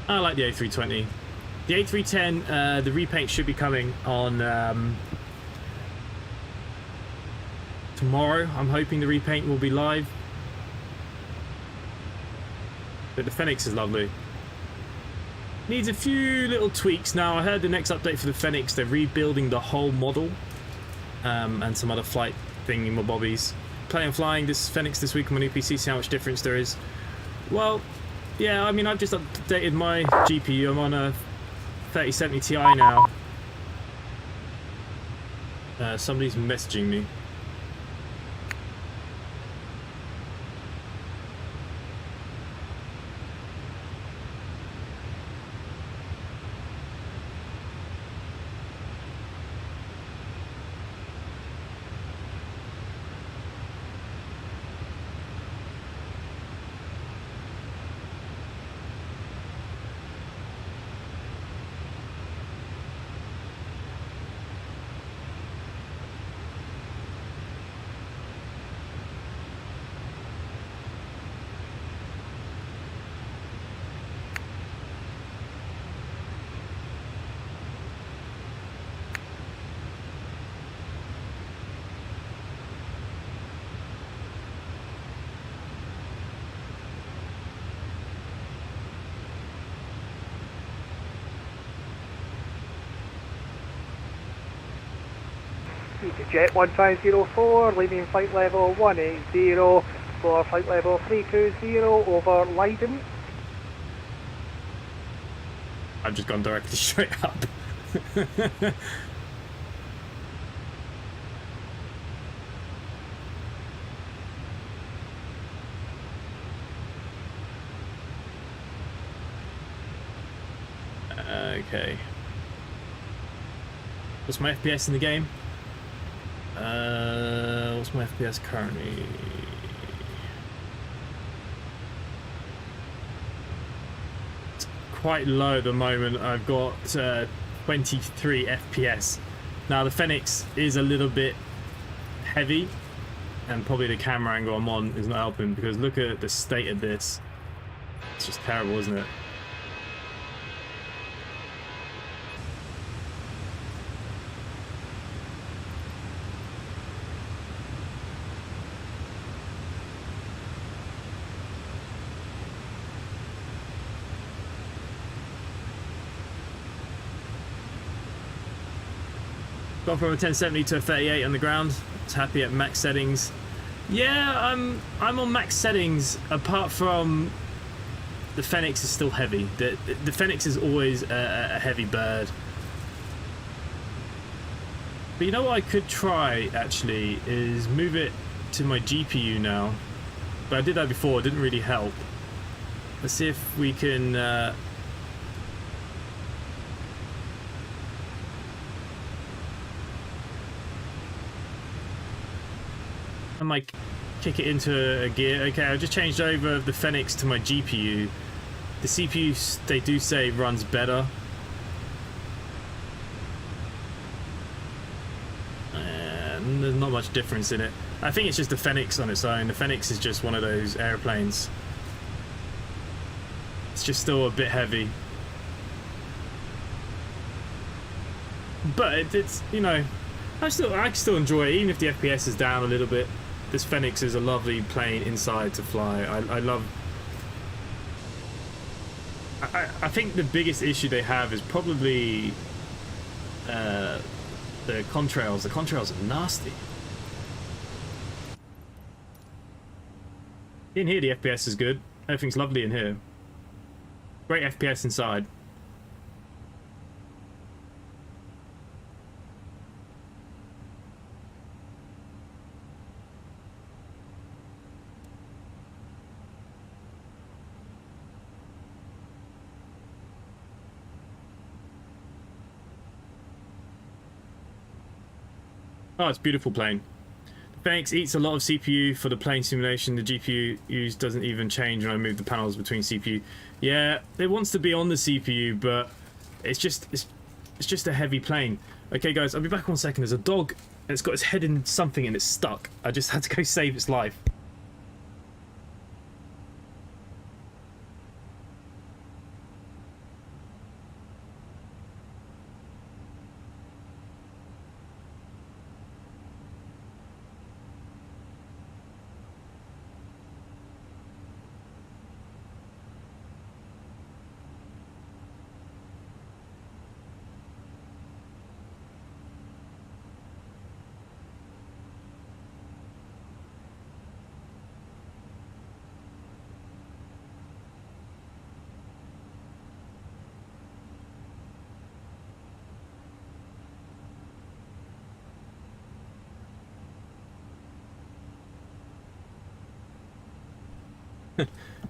I like the A320. The A310, the repaint should be coming on tomorrow. I'm hoping the repaint will be live. But the Fenix is lovely. Needs a few little tweaks. Now, I heard the next update for the Fenix, they're rebuilding the whole model. And some other flight thingy-mabobbies. Planning on flying this Fenix this week on my new PC, see how much difference there is. Well, yeah, I mean, I've just updated my GPU. I'm on a 3070 Ti now. Somebody's messaging me. EasyJet 1504, leaving flight level 180 for flight level 320 over Leiden. I've just gone directly straight up. Okay. What's my FPS in the game? What's my FPS currently? It's quite low at the moment. I've got 23 FPS. Now the Fenix is a little bit heavy, and probably the camera angle I'm on is not helping, because look at the state of this. It's just terrible, isn't it? Gone from a 1070 to a 38 on the ground. It's happy at max settings. Yeah, I'm on max settings. Apart from the Fenix is still heavy. The Fenix is always a heavy bird. But you know what I could try actually is move it to my GPU now. But I did that before. It didn't really help. Let's see if we can. I might kick it into a gear. Okay, I just changed over the Fenix to my GPU. The CPU, they do say, runs better. And there's not much difference in it. I think it's just the Fenix on its own. The Fenix is just one of those airplanes. It's just still a bit heavy. But it's, you know, I can still enjoy it, even if the FPS is down a little bit. This Fenix is a lovely plane inside to fly. I love... I think the biggest issue they have is probably the contrails. The contrails are nasty. In here, the FPS is good. Everything's lovely in here. Great FPS inside. Oh, it's a beautiful plane. The Fenix eats a lot of CPU for the plane simulation. The GPU use doesn't even change when I move the panels between CPU. Yeah, it wants to be on the CPU, but it's just a heavy plane. Okay, guys, I'll be back 1 second. There's a dog, and it's got its head in something, and it's stuck. I just had to go save its life.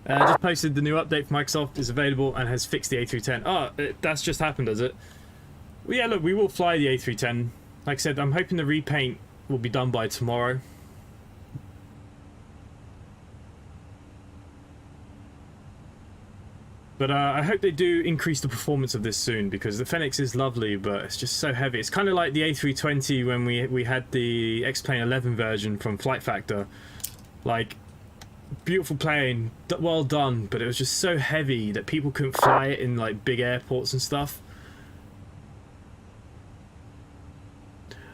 Just posted the new update for Microsoft is available and has fixed the A310. Oh, that's just happened, does it? Well, yeah, look, we will fly the A310. Like I said, I'm hoping the repaint will be done by tomorrow. But I hope they do increase the performance of this soon, because the Fenix is lovely, but it's just so heavy. It's kind of like the A320 when we had the X-Plane 11 version from Flight Factor. Like, beautiful plane, well done, but it was just so heavy that people couldn't fly it in like big airports and stuff.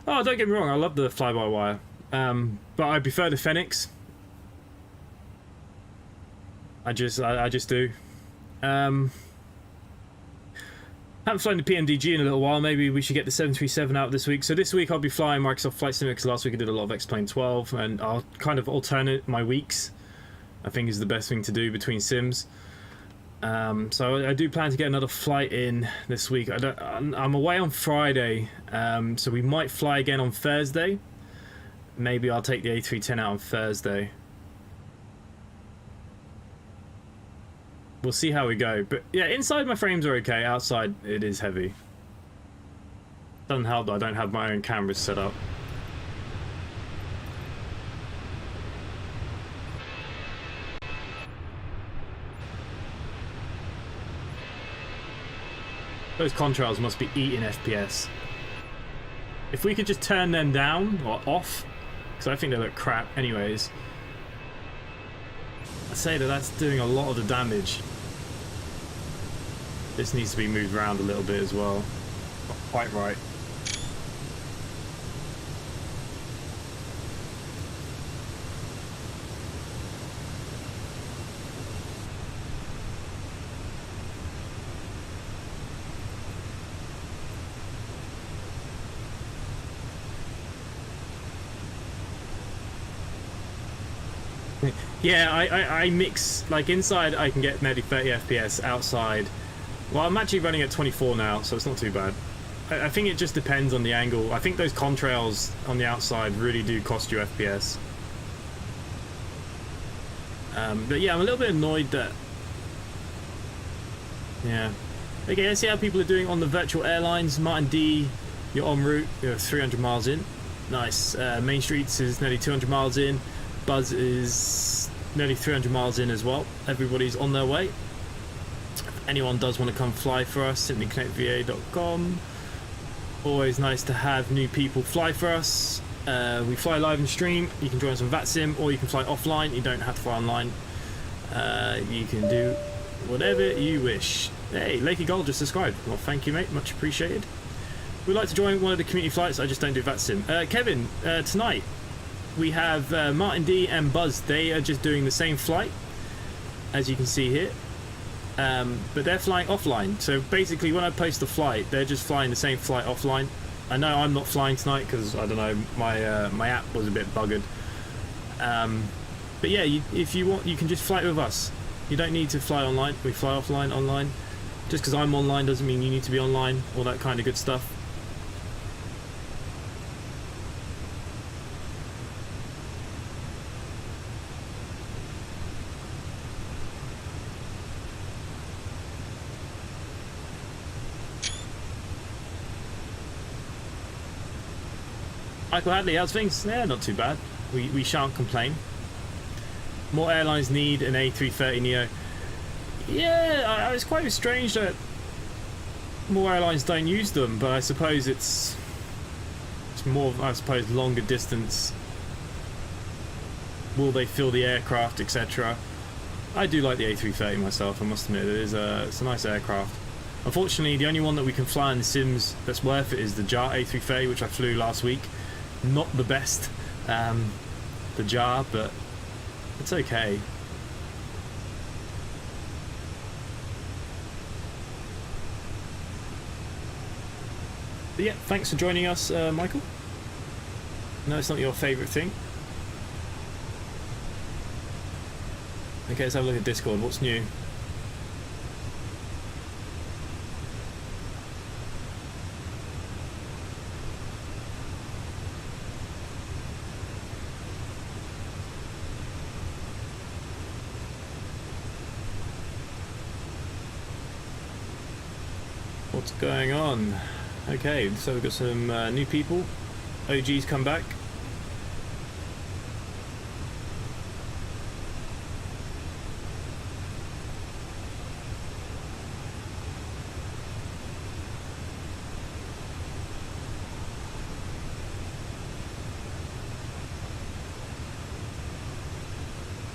Oh, don't get me wrong, I love the fly-by-wire, but I prefer the Fenix. I just do. Haven't flown the PMDG in a little while. Maybe we should get the 737 out this week. So this week I'll be flying Microsoft Flight Simulator, because last week I did a lot of X-Plane 12, and I'll kind of alternate my weeks. I think is the best thing to do between sims. So I do plan to get another flight in this week. I'm away on Friday, so we might fly again on Thursday. Maybe I'll take the A310 out on Thursday. We'll see how we go. But yeah, inside my frames are okay. Outside it is heavy. Doesn't help that I don't have my own cameras set up. Those contrails must be eating FPS. If we could just turn them down or off, because I think they look crap anyways. I say that that's doing a lot of the damage. This needs to be moved around a little bit as well. Not quite right. Yeah, I mix, like inside I can get maybe 30 FPS, outside, well I'm actually running at 24 now, so it's not too bad. I think it just depends on the angle. I think those contrails on the outside really do cost you FPS. But yeah, I'm a little bit annoyed that, yeah. Okay, let's see how people are doing on the virtual airlines. Martin D, you're en route, you're 300 miles in. Nice. Main Streets is nearly 200 miles in. Buzz is nearly 300 miles in as well. Everybody's on their way. If anyone does want to come fly for us, simplyconnectva.com. Always nice to have new people fly for us. We fly live and stream. You can join us on Vatsim, or you can fly offline. You don't have to fly online. You can do whatever you wish. Hey, Lakey Gold just subscribed. Well, thank you, mate. Much appreciated. We'd like to join one of the community flights. I just don't do Vatsim. Kevin, tonight we have Martin D and Buzz. They are just doing the same flight, as you can see here, but they're flying offline. So basically, when I post the flight, they're just flying the same flight offline. I know I'm not flying tonight because I don't know, my app was a bit buggered. But yeah, if you want, you can just fly with us. You don't need to fly online. We fly offline, online. Just because I'm online doesn't mean you need to be online. All that kind of good stuff. Michael Hadley, how's things? Yeah, not too bad. We shan't complain. More airlines need an A330 Neo. Yeah, it's quite strange that more airlines don't use them, but I suppose it's more, I suppose, longer distance. Will they fill the aircraft, etc.? I do like the A330 myself, I must admit. It's a nice aircraft. Unfortunately, the only one that we can fly in the sims that's worth it is the JAR A330, which I flew last week. Not the best, the JAR, but it's okay. But yeah, thanks for joining us, Michael. No, it's not your favourite thing. Okay, let's have a look at Discord. What's new? What's going on? Okay, so we've got some new people. OG's come back.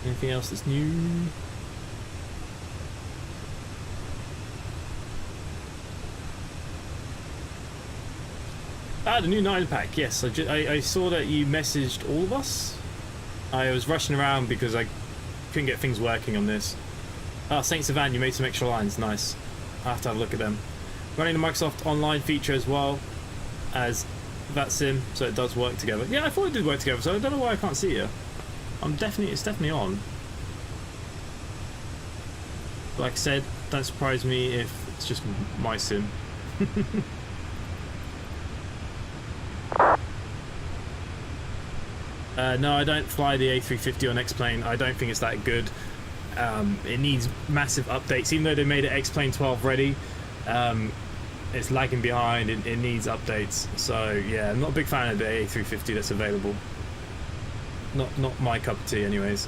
Anything else that's new? Ah, the new 9-pack, yes. I saw that you messaged all of us. I was rushing around because I couldn't get things working on this. Ah, Saint Savan, you made some extra lines. Nice. I'll have to have a look at them. Running the Microsoft Online feature as well as Vatsim, so it does work together. Yeah, I thought it did work together, so I don't know why I can't see it. It's definitely on. Like I said, don't surprise me if it's just my sim. No, I don't fly the A350 on X-Plane. I don't think it's that good. It needs massive updates. Even though they made it X-Plane 12 ready, it's lagging behind. It needs updates. So yeah, I'm not a big fan of the A350 that's available. Not my cup of tea, anyways.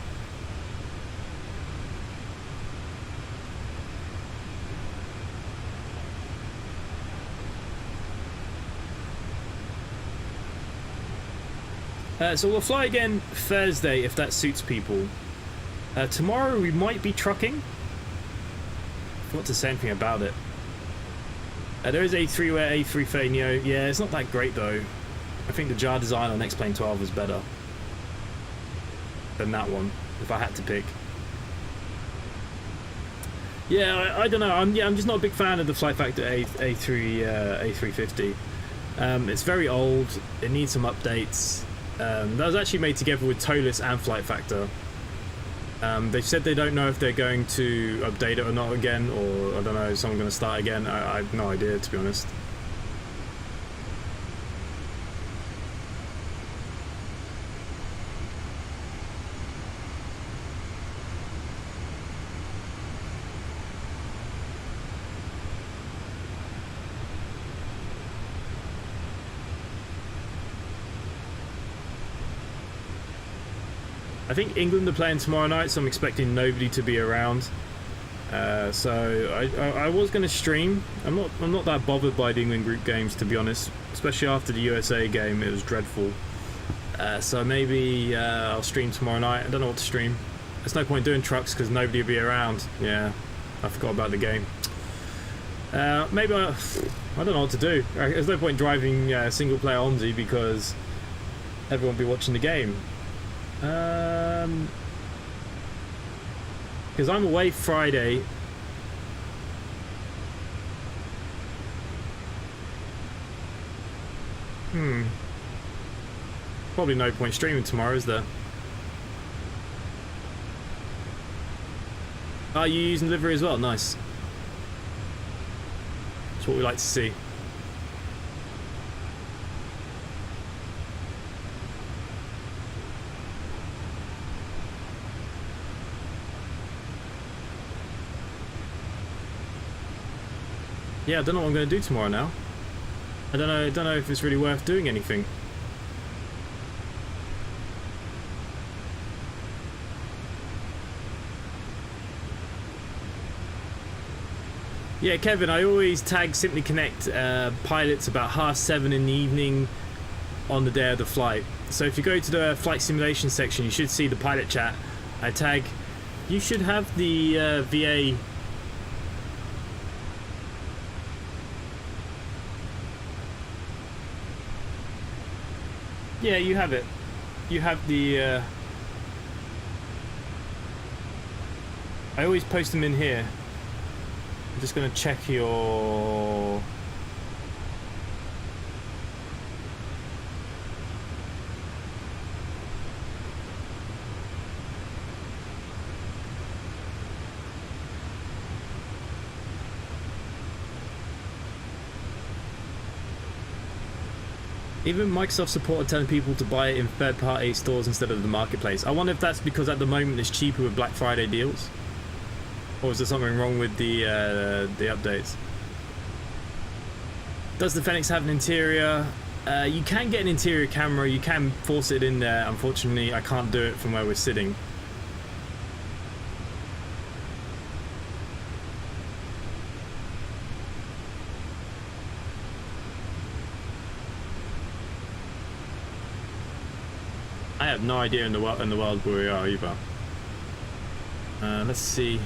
So we'll fly again Thursday if that suits people. Tomorrow we might be trucking. I forgot to say anything about it. There is A330 Neo. Yeah, it's not that great though. I think the jar design on X-Plane 12 was better than that one, if I had to pick. Yeah, I don't know. I'm just not a big fan of the Flight Factor A350. It's very old. It needs some updates. That was actually made together with Tolis and Flight Factor. They've said they don't know if they're going to update it or not again, or I don't know, is someone going to start again? I have no idea, to be honest. I think England are playing tomorrow night, so I'm expecting nobody to be around. So I was going to stream. I'm not that bothered by the England group games, to be honest. Especially after the USA game, it was dreadful. So maybe I'll stream tomorrow night. I don't know what to stream. There's no point doing trucks because nobody will be around. Yeah, I forgot about the game. Maybe I don't know what to do. There's no point driving single player Omsi because everyone will be watching the game. Because I'm away Friday. Probably no point streaming tomorrow, is there? Are you using livery as well? Nice. That's what we like to see. Yeah, I don't know what I'm going to do tomorrow now. I don't know if it's really worth doing anything. Yeah, Kevin, I always tag Simply Connect pilots about 7:30 in the evening on the day of the flight. So if you go to the flight simulation section, you should see the pilot chat. I tag. You should have the VA. Yeah, you have it. You have the... I always post them in here. I'm just going to check your... Even Microsoft support are telling people to buy it in third-party stores instead of the marketplace. I wonder if that's because at the moment it's cheaper with Black Friday deals, or is there something wrong with the updates? Does the Fenix have an interior? You can get an interior camera. You can force it in there. Unfortunately, I can't do it from where we're sitting. I have no idea in the world where we are either. Let's see.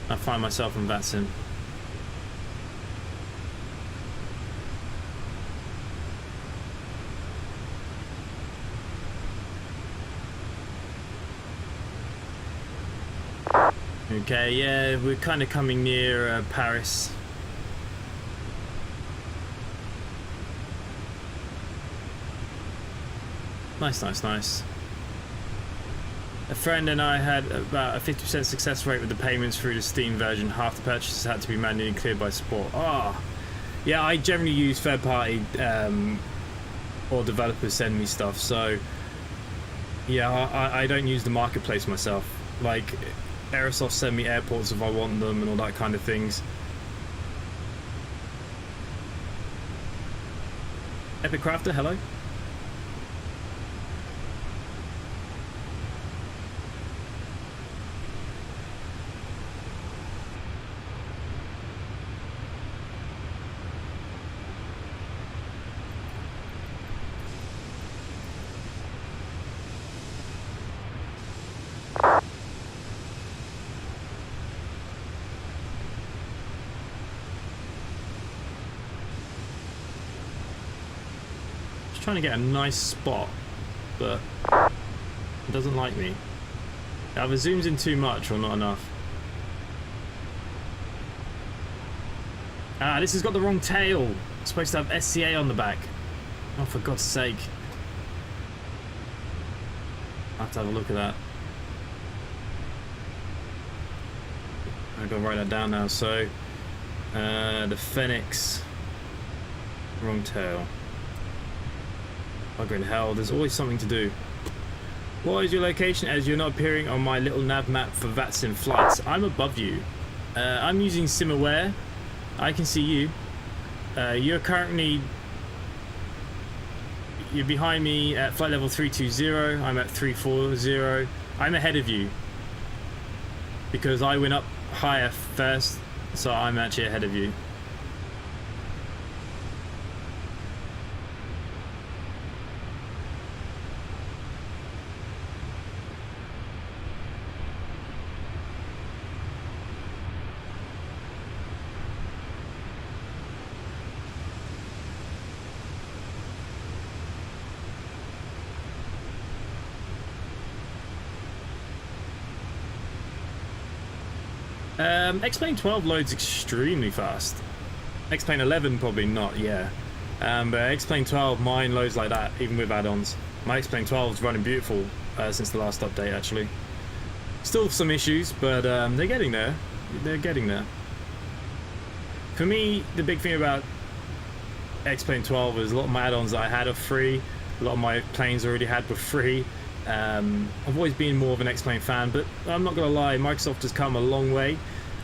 I find myself in Vatsim. Okay, yeah, we're kind of coming near Paris. Nice, nice, nice. A friend and I had about a 50% success rate with the payments through the Steam version. Half the purchases had to be manually cleared by support. Oh, yeah, I generally use third party or developers send me stuff. So, yeah, I don't use the marketplace myself. Like, Aerosoft send me airports if I want them and all that kind of things. Epic Crafter, hello. Trying to get a nice spot, but it doesn't like me. It either zooms in too much or not enough. Ah, this has got the wrong tail. It's supposed to have SCA on the back. Oh, for God's sake. I have to have a look at that. I've got to write that down now. So, the Fenix, wrong tail. Bugger in hell, there's always something to do. What is your location, as you're not appearing on my little nav map for Vatsim flights? I'm above you. I'm using SimAware. I can see you. You're behind me at flight level 320. I'm at 340. I'm ahead of you because I went up higher first, so I'm actually ahead of you. X-Plane 12 loads extremely fast. X-Plane 11 probably not, yeah. But X-Plane 12, mine loads like that, even with add-ons. My X-Plane 12 is running beautiful since the last update, actually. Still some issues, but they're getting there. They're getting there. For me, the big thing about X-Plane 12 is a lot of my add-ons that I had are free. A lot of my planes already had were free. I've always been more of an X-Plane fan, but I'm not going to lie, Microsoft has come a long way.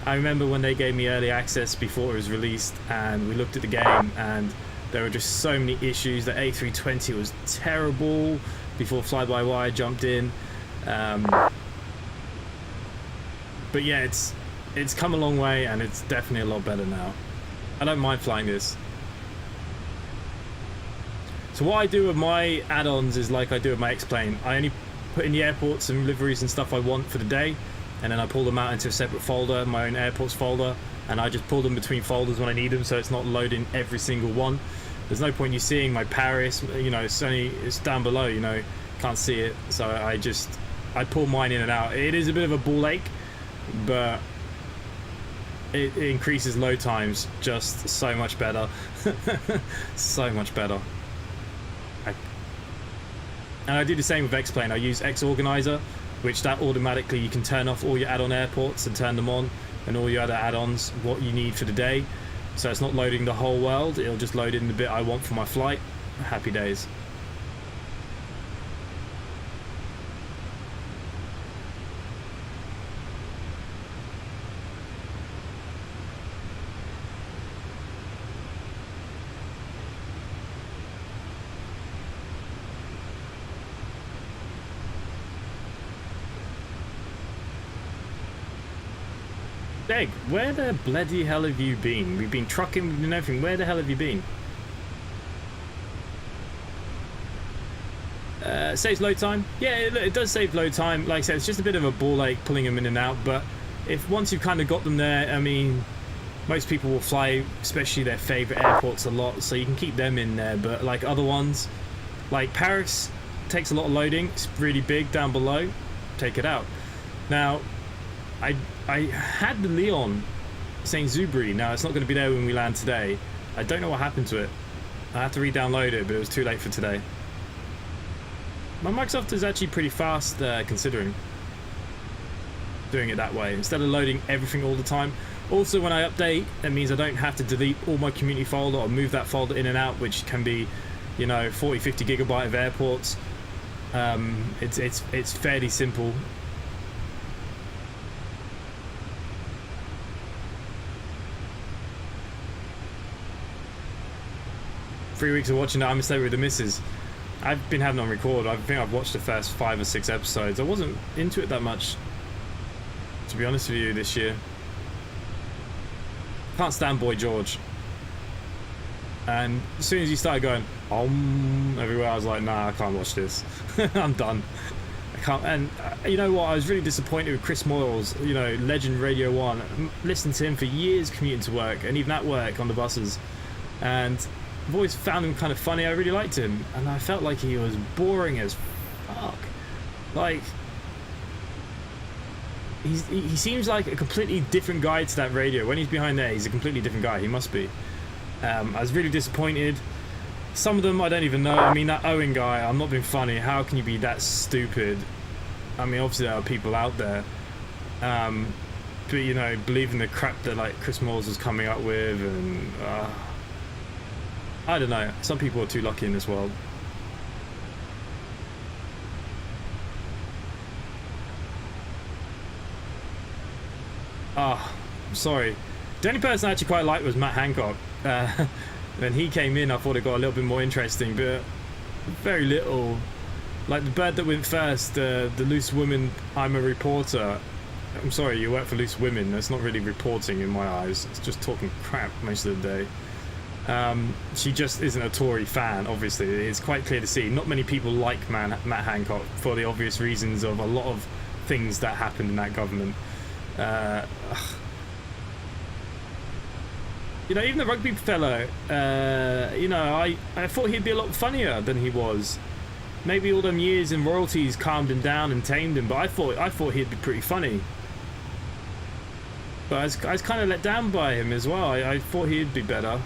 I remember when they gave me early access before it was released, and we looked at the game, and there were just so many issues. The A320 was terrible before Fly-by-Wire jumped in. But yeah, it's come a long way, and it's definitely a lot better now. I don't mind flying this. So what I do with my add-ons is like I do with my X-Plane. I only put in the airports and liveries and stuff I want for the day, and then I pull them out into a separate folder, my own airports folder, and I just pull them between folders when I need them, so it's not loading every single one. There's no point in you seeing my Paris, you know, it's down below, you know, can't see it, so I pull mine in and out. It is a bit of a ball ache, but it increases load times just so much better. So much better. And I do the same with X-Plane. I use X-Organizer, which that automatically you can turn off all your add-on airports and turn them on, and all your other add-ons, what you need for the day. So it's not loading the whole world, it'll just load in the bit I want for my flight. Happy days. Egg, where the bloody hell have you been? We've been trucking, we've been everything. Where the hell have you been? Saves load time. Yeah, it does save load time. Like I said, it's just a bit of a ball ache pulling them in and out. But if once you've kind of got them there, I mean, most people will fly, especially their favorite airports, a lot, so you can keep them in there. But like other ones, like Paris, takes a lot of loading. It's really big down below. Take it out. Now, I had the Leon St. Zubri. Now it's not going to be there when we land today. I don't know what happened to it. I have to re-download it, but it was too late for today. My Microsoft is actually pretty fast considering doing it that way, instead of loading everything all the time. Also, when I update, that means I don't have to delete all my community folder or move that folder in and out, which can be, you know, 40-50 gigabyte of airports. It's fairly simple. Three weeks of watching I'm a Slave with the Missus. I've been having on record. I think I've watched the first 5 or 6 episodes. I wasn't into it that much, to be honest with you, this year. Can't stand Boy George. And as soon as he started going everywhere, I was like, nah, I can't watch this. I'm done. I can't. And you know what? I was really disappointed with Chris Moyles, you know, legend Radio 1. Listened to him for years commuting to work, and even at work on the buses. And I've always found him kind of funny. I really liked him, and I felt like he was boring as fuck. Like, he seems like a completely different guy to that radio. When he's behind there, he's a completely different guy. He must be. I was really disappointed. Some of them I don't even know. I mean, that Owen guy, I'm not being funny. How can you be that stupid? I mean, obviously there are people out there, but you know, believing the crap that like Chris Moyles was coming up with, and I don't know. Some people are too lucky in this world. I'm sorry. The only person I actually quite liked was Matt Hancock. When he came in, I thought it got a little bit more interesting, but very little. Like the bird that went first, the loose woman, I'm a reporter. I'm sorry, you work for loose women. That's not really reporting in my eyes. It's just talking crap most of the day. She just isn't a Tory fan, obviously. It's quite clear to see. Not many people like Matt Hancock for the obvious reasons of a lot of things that happened in that government. You know, even the rugby fellow, you know, I thought he'd be a lot funnier than he was. Maybe all them years in royalties calmed him down and tamed him, but I thought he'd be pretty funny. But I was kind of let down by him as well. I thought he'd be better.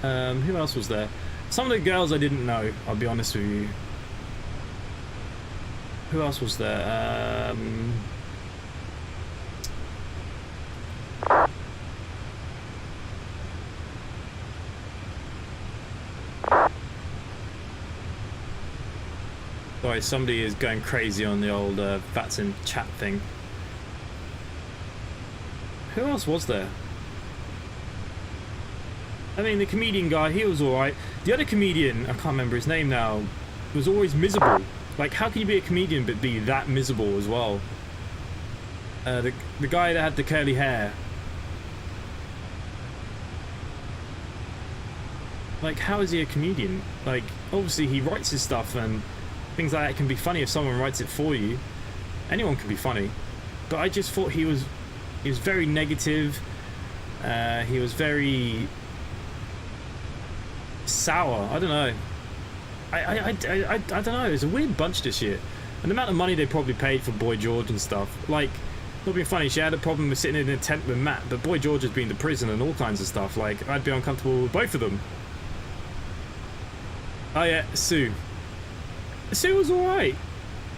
Who else was there? Some of the girls I didn't know, I'll be honest with you. Who else was there? Sorry, somebody is going crazy on the old Vatsim chat thing. Who else was there? I mean, the comedian guy, he was alright. The other comedian, I can't remember his name now, was always miserable. Like, how can you be a comedian but be that miserable as well? The guy that had the curly hair. Like, how is he a comedian? Like, obviously he writes his stuff and things like that can be funny if someone writes it for you. Anyone can be funny. But I just thought he was very negative. He was very sour. I don't know. I don't know. It was a weird bunch this year. And the amount of money they probably paid for Boy George and stuff. Like, not being funny, she had a problem with sitting in a tent with Matt, but Boy George has been to prison and all kinds of stuff. Like, I'd be uncomfortable with both of them. Oh yeah, Sue. Sue was alright.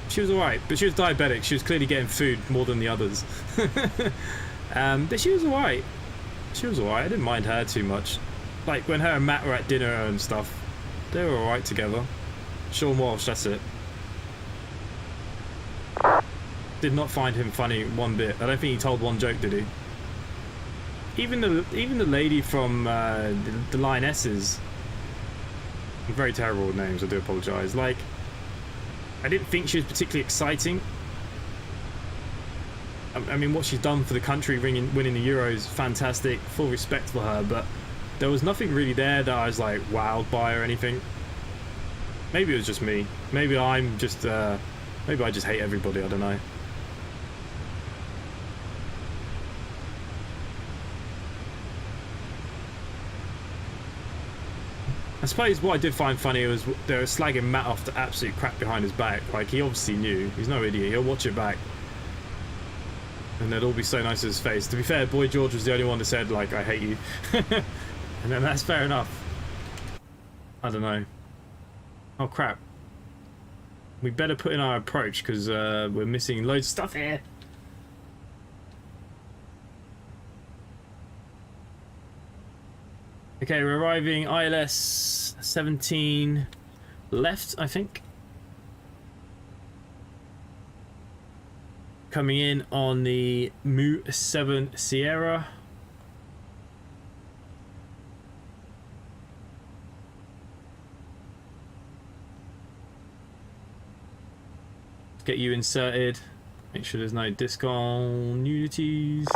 She was alright, but she was diabetic. She was clearly getting food more than the others. But she was alright. She was alright. I didn't mind her too much. Like, when her and Matt were at dinner and stuff, they were alright together. Sean Walsh, that's it. Did not find him funny one bit. I don't think he told one joke, did he? Even the lady from the Lionesses. Very terrible with names, I do apologise. Like, I didn't think she was particularly exciting. I mean, what she's done for the country, winning the Euros, fantastic, full respect for her, but there was nothing really there that I was like wowed by or anything. Maybe it was just me. Maybe I'm just, maybe I just hate everybody, I don't know. I suppose what I did find funny was they were slagging Matt off to absolute crap behind his back. Like, he obviously knew. He's no idiot. He'll watch it back. And they'd all be so nice to his face. To be fair, Boy George was the only one that said, like, I hate you. And then that's fair enough. I don't know. Oh, crap. We better put in our approach because we're missing loads of stuff here. Okay, we're arriving ILS 17 left, I think. Coming in on the Mu-7 Sierra. Get you inserted. Make sure there's no discontinuities.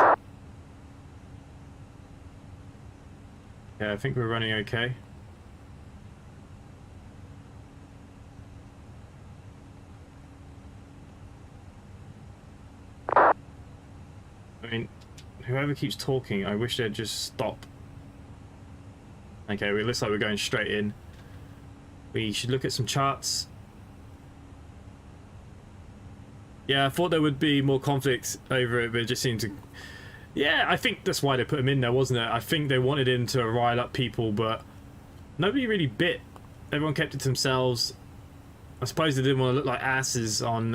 Yeah, I think we're running okay. I mean, whoever keeps talking, I wish they'd just stop. Okay, it looks like we're going straight in. We should look at some charts. Yeah, I thought there would be more conflict over it, but it just seemed to... Yeah, I think that's why they put him in there, wasn't it? I think they wanted him to rile up people, but nobody really bit. Everyone kept it to themselves. I suppose they didn't want to look like asses on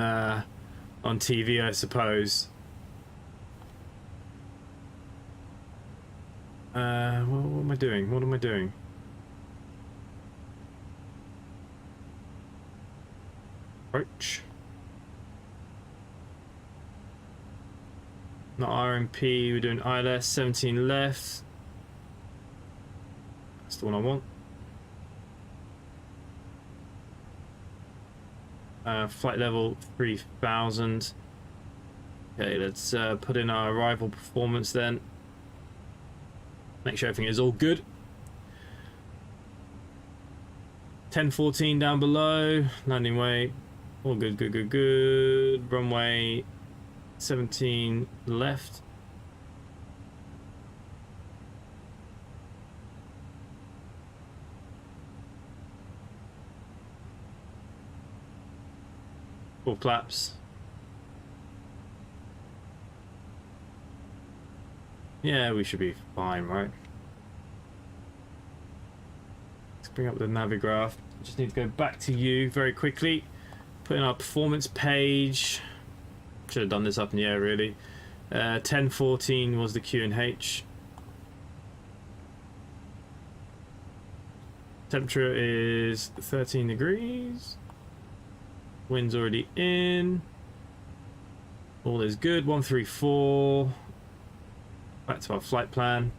TV, I suppose. What am I doing? What am I doing? Approach. Not RMP, we're doing ILS 17 left. That's the one I want. Flight level 3000. Okay, let's put in our arrival performance then. Make sure everything is all good. 1014 down below. Landing weight. All good, good, good, good. Runway 17 left. Full flaps. Yeah, we should be fine, right? Let's bring up the Navigraph. Just need to go back to you very quickly. Put in our performance page. Should have done this up in the air, really. 1014 was the QNH. Temperature is 13 degrees. Wind's already in. All is good. 134. Back to our flight plan.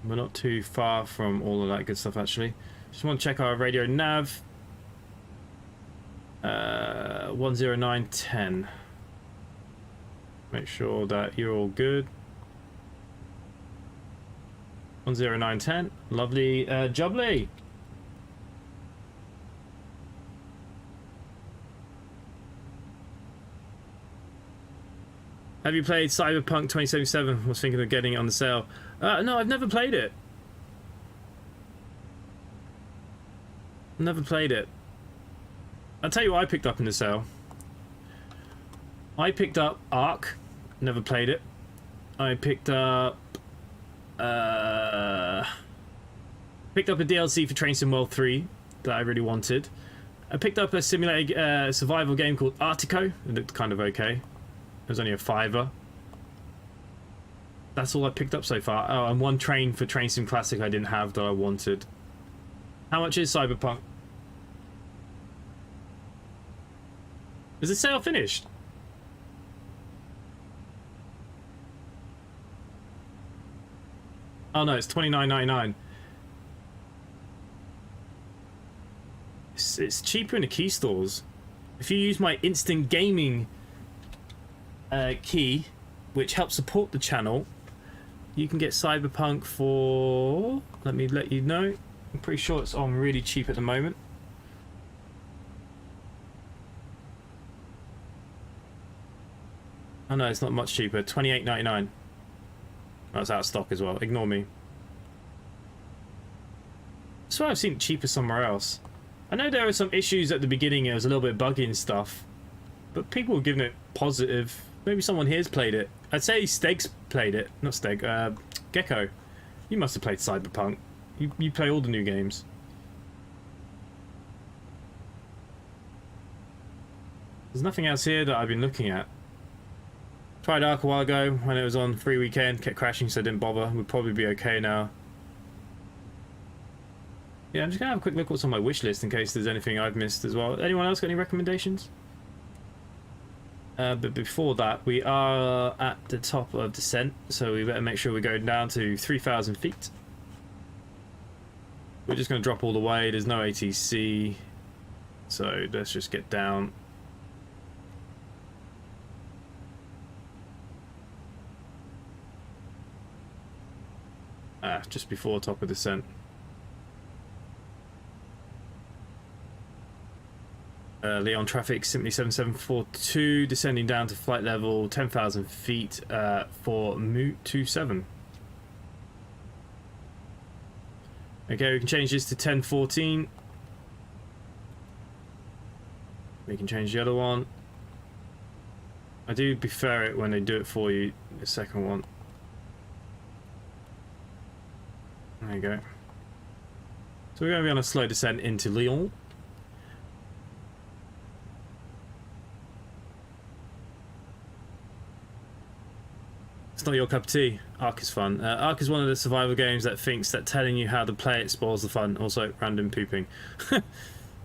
We're not too far from all of that good stuff, actually. Just want to check our radio nav. 10910. Make sure that you're all good. 10910. Lovely jubbly. Have you played Cyberpunk 2077? Was thinking of getting it on the sale. No, I've never played it. Never played it. I'll tell you what I picked up in the sale. I picked up Ark. Never played it. I picked up a DLC for Train Sim World 3 that I really wanted. I picked up a simulated survival game called Artico. It looked kind of okay. It was only a $5. That's all I picked up so far. Oh, and one train for Train Sim Classic I didn't have that I wanted. How much is Cyberpunk? Is the sale finished? Oh no, it's $29.99. It's cheaper in the key stores. If you use my instant gaming key, which helps support the channel, you can get Cyberpunk for... Let me let you know. I'm pretty sure it's on really cheap at the moment. Oh no, it's not much cheaper. $28.99. That's out of stock as well. Ignore me. I swear I've seen it cheaper somewhere else. I know there were some issues at the beginning. It was a little bit buggy and stuff, but people were giving it positive. Maybe someone here's played it. I'd say Steg's played it. Not Steg. Gecko. You must have played Cyberpunk. You play all the new games. There's nothing else here that I've been looking at. Tried Ark a while ago when it was on free weekend, kept crashing so I didn't bother. Would probably be okay now. Yeah, I'm just gonna have a quick look what's on my wish list in case there's anything I've missed as well. Anyone else got any recommendations? But before that, we are at the top of descent, so we better make sure we go down to 3,000 feet. We're just going to drop all the way. There's no ATC, so let's just get down. Just before top of descent. Leon traffic simply 7742, descending down to flight level 10,000 feet for MU27. Okay, we can change this to 1014. We can change the other one. I do prefer it when they do it for you, the second one. There you go. So we're going to be on a slow descent into Lyon. It's not your cup of tea. Ark is fun. Ark is one of the survival games that thinks that telling you how to play it spoils the fun. Also, random pooping.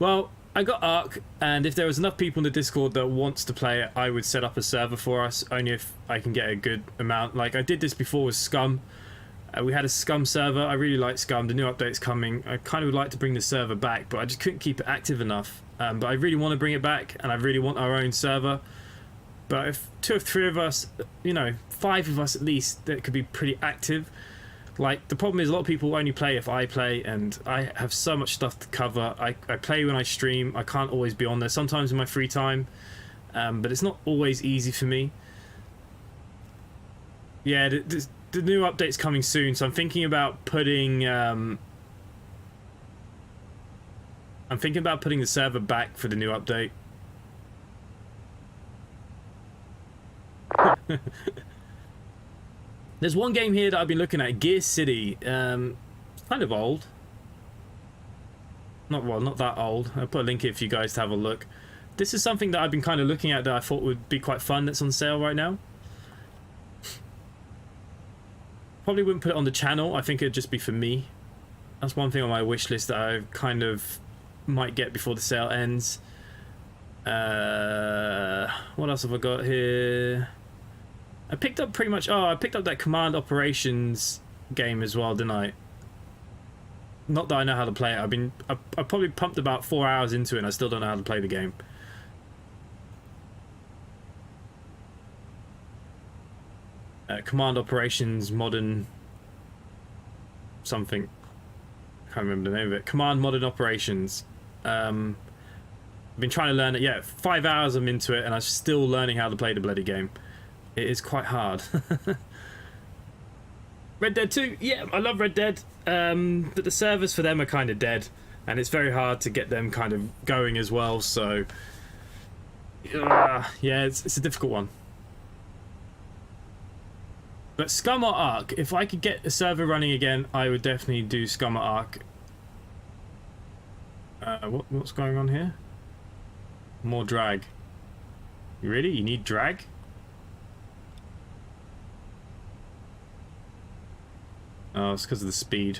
Well, I got Ark, and if there was enough people in the Discord that wants to play it, I would set up a server for us, only if I can get a good amount. Like, I did this before with Scum. We had a Scum server. I really like Scum. The new update's coming. I kind of would like to bring the server back, but I just couldn't keep it active enough. But I really want to bring it back, and I really want our own server. But if 2 or 3 of us, you know, 5 of us at least, that could be pretty active. Like, the problem is a lot of people only play if I play, and I have so much stuff to cover. I play when I stream. I can't always be on there. Sometimes in my free time, but it's not always easy for me. Yeah, the new update's coming soon, so I'm thinking about putting I'm thinking about putting the server back for the new update. There's one game here that I've been looking at, Gear City. It's kind of old. Not that old. I'll put a link here for you guys to have a look. This is something that I've been kind of looking at that I thought would be quite fun that's on sale right now. Probably wouldn't put it on the channel. I think it'd just be for me. That's one thing on my wish list that I kind of might get before the sale ends. What else have I got here? I picked up pretty much... Oh, I picked up that Command Operations game as well, didn't I? Not that I know how to play it. I probably pumped about 4 hours into it and I still don't know how to play the game. Command Operations Modern... something. I can't remember the name of it. Command Modern Operations. I've been trying to learn it. Yeah, 5 hours I'm into it and I'm still learning how to play the bloody game. It is quite hard. Red Dead 2, yeah, I love Red Dead, but the servers for them are kind of dead, and it's very hard to get them kind of going as well, so... yeah, it's a difficult one. But Scum or Ark, if I could get a server running again, I would definitely do Scum or Ark. What's going on here? More drag. You ready? You need drag? Oh, it's because of the speed.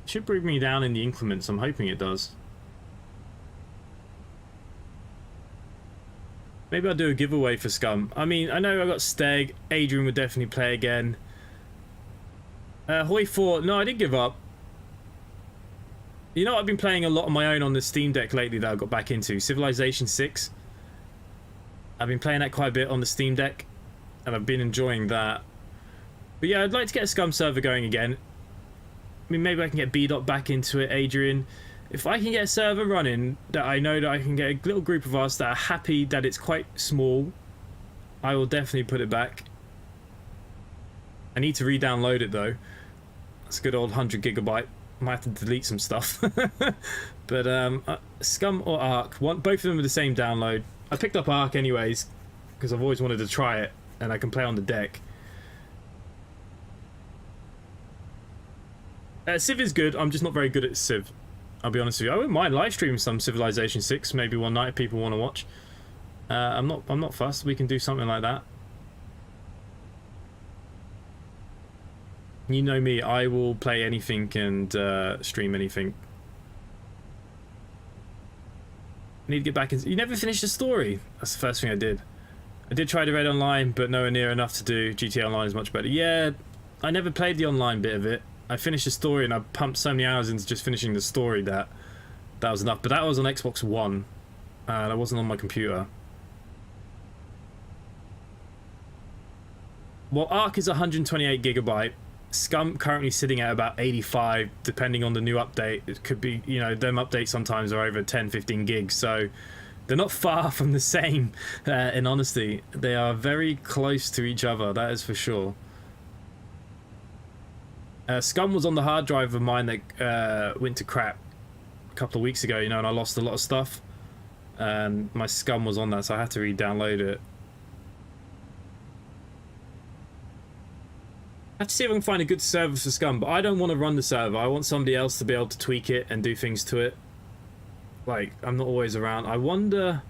It should bring me down in the increments. I'm hoping it does. Maybe I'll do a giveaway for Scum. I mean, I know I got Steg. Adrian would definitely play again. Hoi 4. No, I didn't give up. You know, I've been playing a lot on my own on the Steam Deck lately that I got back into. Civilization 6. I've been playing that quite a bit on the Steam Deck, and I've been enjoying that. But yeah, I'd like to get a Scum server going again. I mean, maybe I can get B-Dot back into it, Adrian. If I can get a server running that I know that I can get a little group of us that are happy that it's quite small, I will definitely put it back. I need to re-download it though. That's a good old 100 gigabyte. Might have to delete some stuff. But Scum or Ark, both of them are the same download. I picked up Ark anyways because I've always wanted to try it, and I can play on the deck. Civ is good. I'm just not very good at Civ. I'll be honest with you. I wouldn't mind live streaming some Civilization 6 maybe one night if people want to watch. I'm not fussed. We can do something like that. You know me, I will play anything and stream anything. I need to get back in. You never finished the story. That's the first thing I did. I did try to read online, but nowhere near enough to do. GTA Online is much better. Yeah, I never played the online bit of it. I finished the story and I pumped so many hours into just finishing the story that was enough. But that was on Xbox One. That wasn't on my computer. Well, Arc is 128 gigabyte. Scum currently sitting at about 85, depending on the new update. It could be, you know, them updates sometimes are over 10, 15 gigs, so they're not far from the same, in honesty. They are very close to each other, that is for sure. Scum was on the hard drive of mine that went to crap a couple of weeks ago, you know, and I lost a lot of stuff. And my Scum was on that, so I had to re-download it. I have to see if I can find a good server for Scum, but I don't want to run the server. I want somebody else to be able to tweak it and do things to it. Like, I'm not always around. I wonder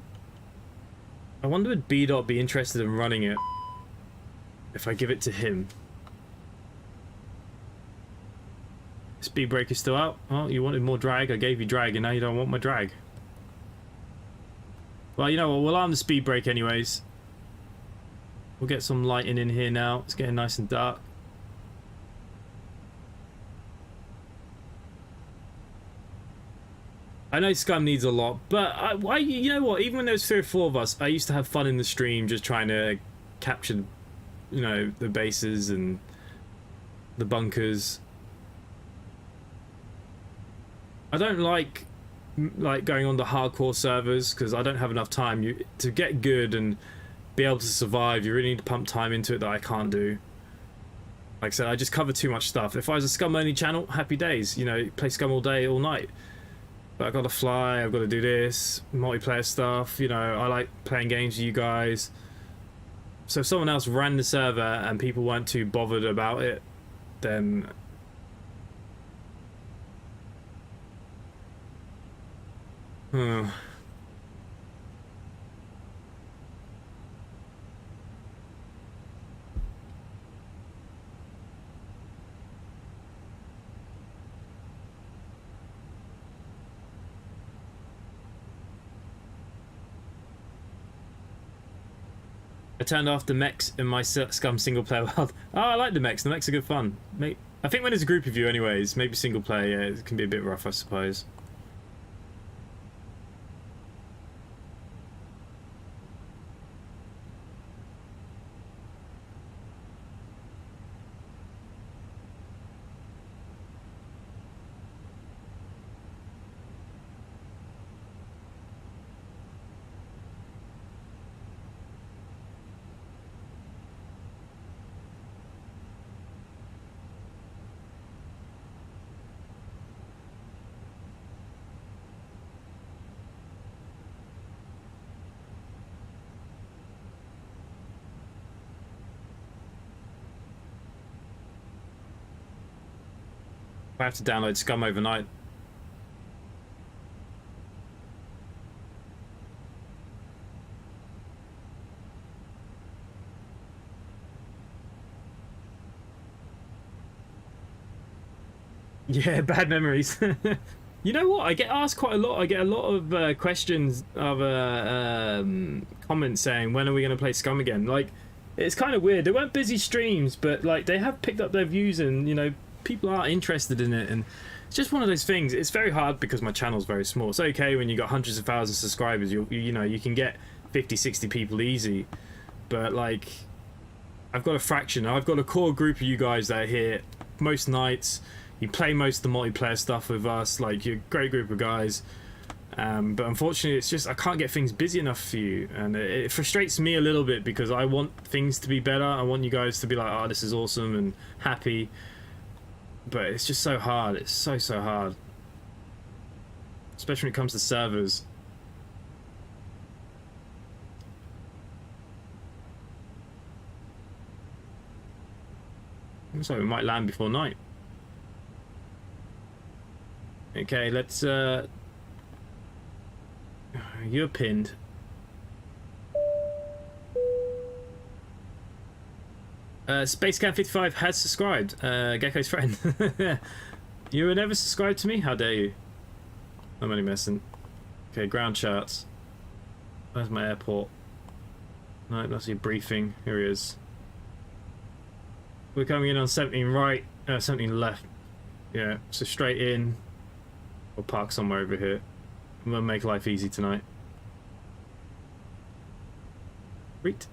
would B-Dot be interested in running it if I give it to him. Speed break is still out. Oh, you wanted more drag? I gave you drag and now you don't want my drag. Well, you know what? We'll arm the speed break anyways. We'll get some lighting in here now. It's getting nice and dark. I know Scum needs a lot, but you know what? Even when there was 3 or 4 of us, I used to have fun in the stream just trying to capture, you know, the bases and the bunkers. I don't like going on the hardcore servers because I don't have enough time. To get good and be able to survive, you really need to pump time into it that I can't do. Like I said, I just cover too much stuff. If I was a Scum only channel, happy days. You know, play Scum all day, all night. But I've got to fly, I've got to do this, multiplayer stuff, you know, I like playing games with you guys. So if someone else ran the server and people weren't too bothered about it, then... I turned off the mechs in my Scum single player world. Oh, I like the mechs. The mechs are good fun. I think when there's a group of you anyways, maybe single player, yeah, it can be a bit rough, I suppose. I have to download Scum overnight. Yeah, bad memories. You know what? I get asked quite a lot. I get a lot of questions of comments saying, when are we going to play Scum again? Like, it's kind of weird. They weren't busy streams, but like they have picked up their views and, you know, people are interested in it, and it's just one of those things. It's very hard because my channel's very small. It's okay when you got hundreds of thousands of subscribers, you know, you can get 50-60 people easy, but like I've got a fraction. I've got a core group of you guys that are here most nights. You play most of the multiplayer stuff with us, like you're a great group of guys, but unfortunately it's just I can't get things busy enough for you, and it frustrates me a little bit because I want things to be better. I want you guys to be like, oh, this is awesome and happy. But it's just so hard. It's so hard. Especially when it comes to servers. Looks like we might land before night. Okay, let's you're pinned. SpaceCat55 has subscribed. Gecko's friend. You were never subscribed to me? How dare you? I'm only messing. Okay, ground charts. Where's my airport? No, that's your briefing. Here he is. We're coming in on 17 right, 17 left. Yeah, so straight in. We'll park somewhere over here. I'm gonna make life easy tonight. Great.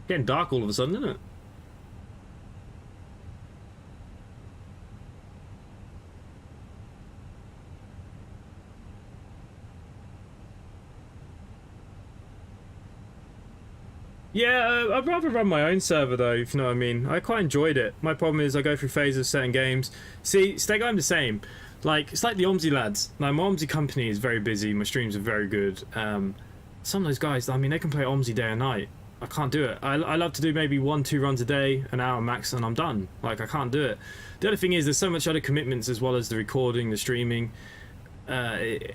Getting dark all of a sudden, isn't it? Yeah, I'd rather run my own server though, if you know what I mean. I quite enjoyed it. My problem is I go through phases of certain games. See, I'm the same. Like, it's like the Omsi lads. Now, my Omsi company is very busy. My streams are very good. Some of those guys, I mean, they can play Omsi day and night. I can't do it. I love to do maybe 1-2 runs a day, an hour max, and I'm done. Like, I can't do it. The other thing is there's so much other commitments as well as the recording, the streaming. I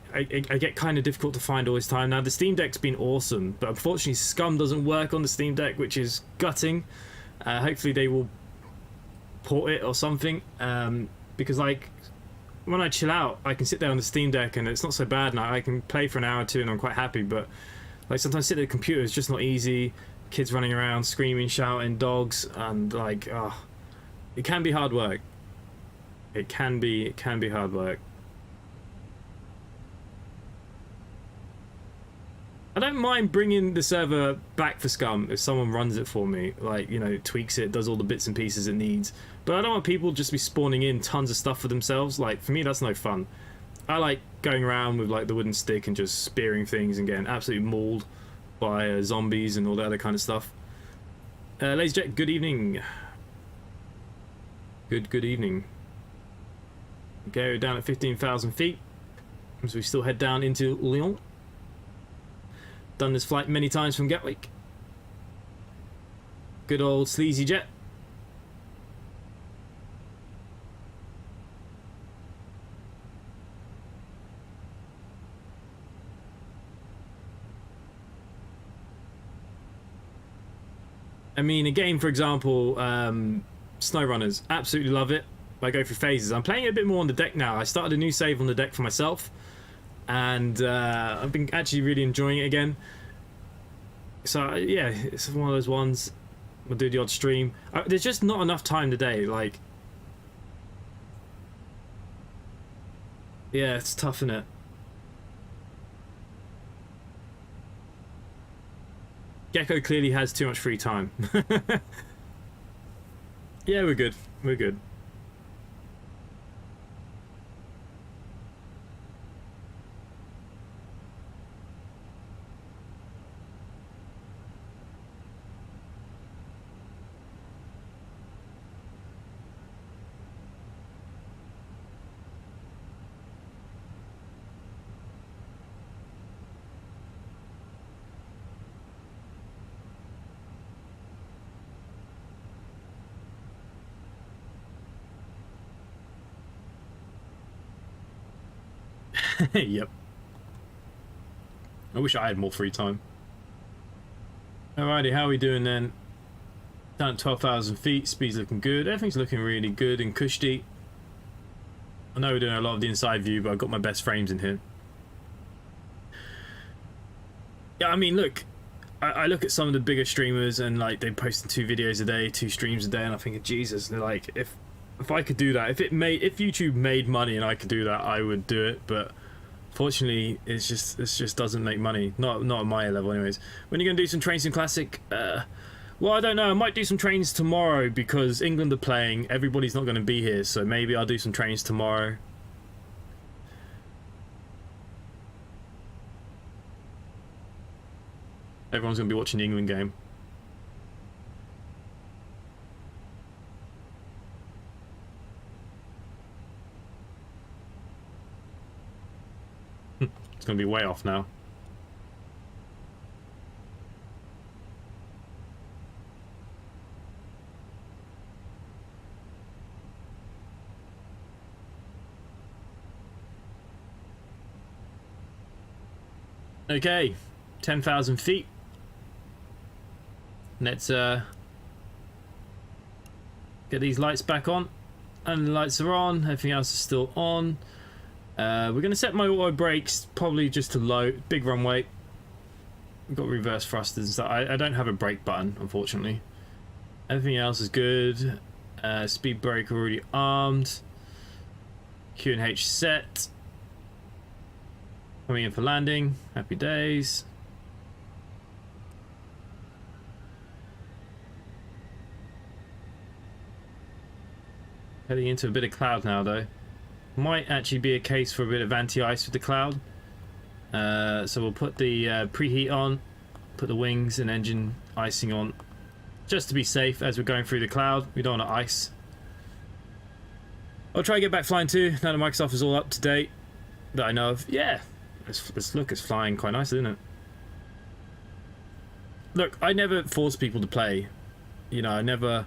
get kind of difficult to find always time. Now, the Steam Deck's been awesome, but unfortunately Scum doesn't work on the Steam Deck, which is gutting. Hopefully they will port it or something, because like when I chill out I can sit there on the Steam Deck and it's not so bad, and I can play for an hour or two and I'm quite happy, but like sometimes sitting at the computer is just not easy. Kids running around screaming, shouting, dogs, and like it can be hard work. It can be hard work. I don't mind bringing the server back for Scum if someone runs it for me, like, you know, tweaks it, does all the bits and pieces it needs. But I don't want people just be spawning in tons of stuff for themselves. Like, for me, that's no fun. I like going around with, like, the wooden stick and just spearing things and getting absolutely mauled by zombies and all that other kind of stuff. Ladies and gentlemen, good evening. Good evening. Go down at 15,000 feet as we still head down into Lyon. Done this flight many times from Gatwick. Good old sleazy jet. I mean, a game, for example, SnowRunners, absolutely love it. I go through phases. I'm playing it a bit more on the deck now. I started a new save on the deck for myself, and I've been actually really enjoying it again. So yeah, it's one of those ones. We'll do the odd stream. There's just not enough time today. Like, yeah, it's tough, isn't it? Gecko clearly has too much free time. Yeah, we're good. We're good. Yep. I wish I had more free time. Alrighty, how are we doing then? Down at 12,000 feet, speed's looking good. Everything's looking really good in Kushti. I know we're doing a lot of the inside view, but I've got my best frames in here. Yeah, I mean, look, I look at some of the bigger streamers and like they posting 2 videos a day, 2 streams a day, and I think, Jesus, they're like, if I could do that, if YouTube made money and I could do that, I would do it. But fortunately, it just doesn't make money. Not at my level, anyways. When are you gonna do some Trains in Classic? Well, I don't know. I might do some trains tomorrow because England are playing. Everybody's not gonna be here, so maybe I'll do some trains tomorrow. Everyone's gonna be watching the England game. It's gonna be way off now. Okay, 10,000 feet. Let's get these lights back on. And the lights are on, everything else is still on. We're going to set my auto brakes probably just to low, big runway. We've got reverse thrusters and stuff. I don't have a brake button, unfortunately. Everything else is good. Speed brake already armed. Q&H set. Coming in for landing. Happy days. Heading into a bit of cloud now, though. Might actually be a case for a bit of anti-ice with the cloud. So we'll put the preheat on, put the wings and engine icing on, just to be safe as we're going through the cloud. We don't want to ice. I'll try to get back flying too, now that Microsoft is all up to date, that I know of. Yeah, let's look, it's flying quite nice, isn't it? Look, I never force people to play. You know, I never...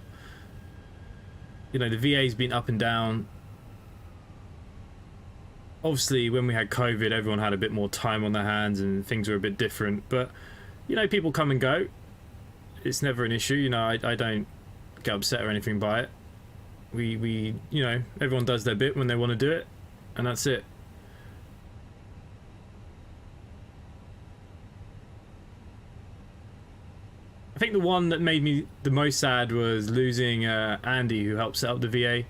You know, the VA's been up and down. Obviously, when we had COVID, everyone had a bit more time on their hands and things were a bit different. But, you know, people come and go. It's never an issue. You know, I don't get upset or anything by it. We you know, everyone does their bit when they want to do it. And that's it. I think the one that made me the most sad was losing Andy, who helped set up the VA.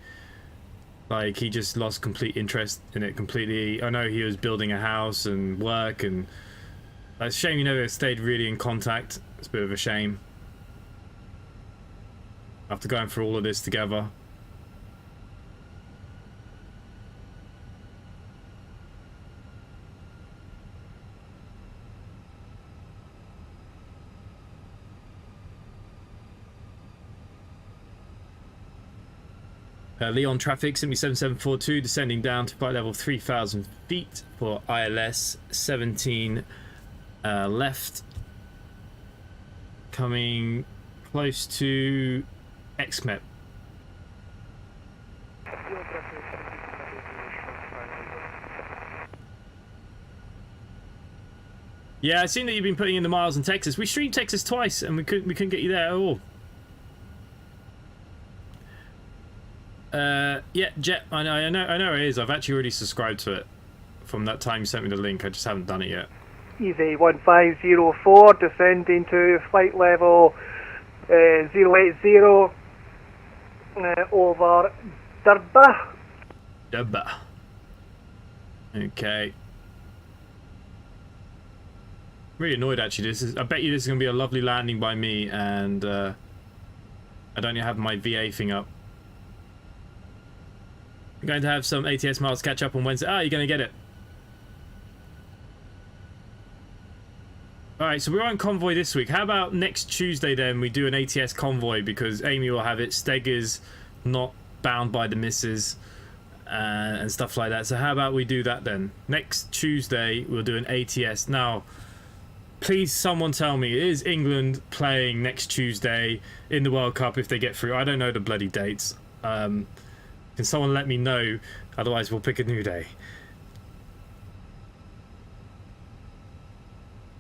Like, he just lost complete interest in it completely. I know he was building a house and work, and it's a shame you never stayed really in contact. It's a bit of a shame. After going through all of this together. Leon traffic, simply 7742, descending down to flight level 3,000 feet for ILS 17 left. Coming close to XMEP. Yeah, I've seen that you've been putting in the miles in Texas. We streamed Texas twice and we couldn't get you there at all. Yeah, Jet, I know it is. I've actually already subscribed to it from that time you sent me the link. I just haven't done it yet. Easy 1504, descending to flight level 080 over Durba. Durba. Okay. Really annoyed actually. I bet you this is gonna be a lovely landing by me, and I don't have my VA thing up. I'm going to have some ATS miles catch up on Wednesday. Ah, you're going to get it. Alright, so we're on convoy this week. How about next Tuesday then we do an ATS convoy, because Amy will have it. Steger's not bound by the misses and stuff like that. So how about we do that then? Next Tuesday we'll do an ATS. Now, please someone tell me, is England playing next Tuesday in the World Cup if they get through? I don't know the bloody dates. Can someone let me know? Otherwise we'll pick a new day.